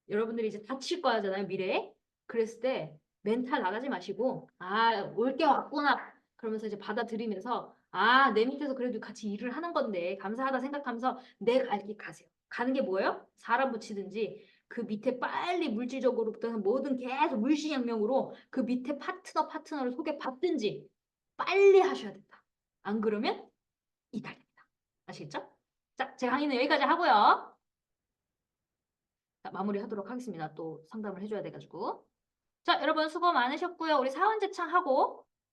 여러분들이 이제 다칠 거잖아요, 미래에. 그랬을 때 멘탈 나가지 마시고, 아, 올 게 왔구나. 그러면서 이제 받아들이면서, 아, 내 밑에서 그래도 같이 일을 하는 건데, 감사하다 생각하면서 내 갈 길 가세요. 가는 게 뭐예요? 사람 붙이든지, 그 밑에 빨리 물질적으로부터 뭐든 계속 물심양면으로 그 밑에 파트너를 소개받든지 빨리 하셔야 된다. 안 그러면 이탈됩니다. 아시겠죠? 자, 제 강의는 여기까지 하고요. 자, 마무리하도록 하겠습니다. 또 상담을 해줘야 돼가지고. 자, 여러분 수고 많으셨고요. 우리 사원제창하고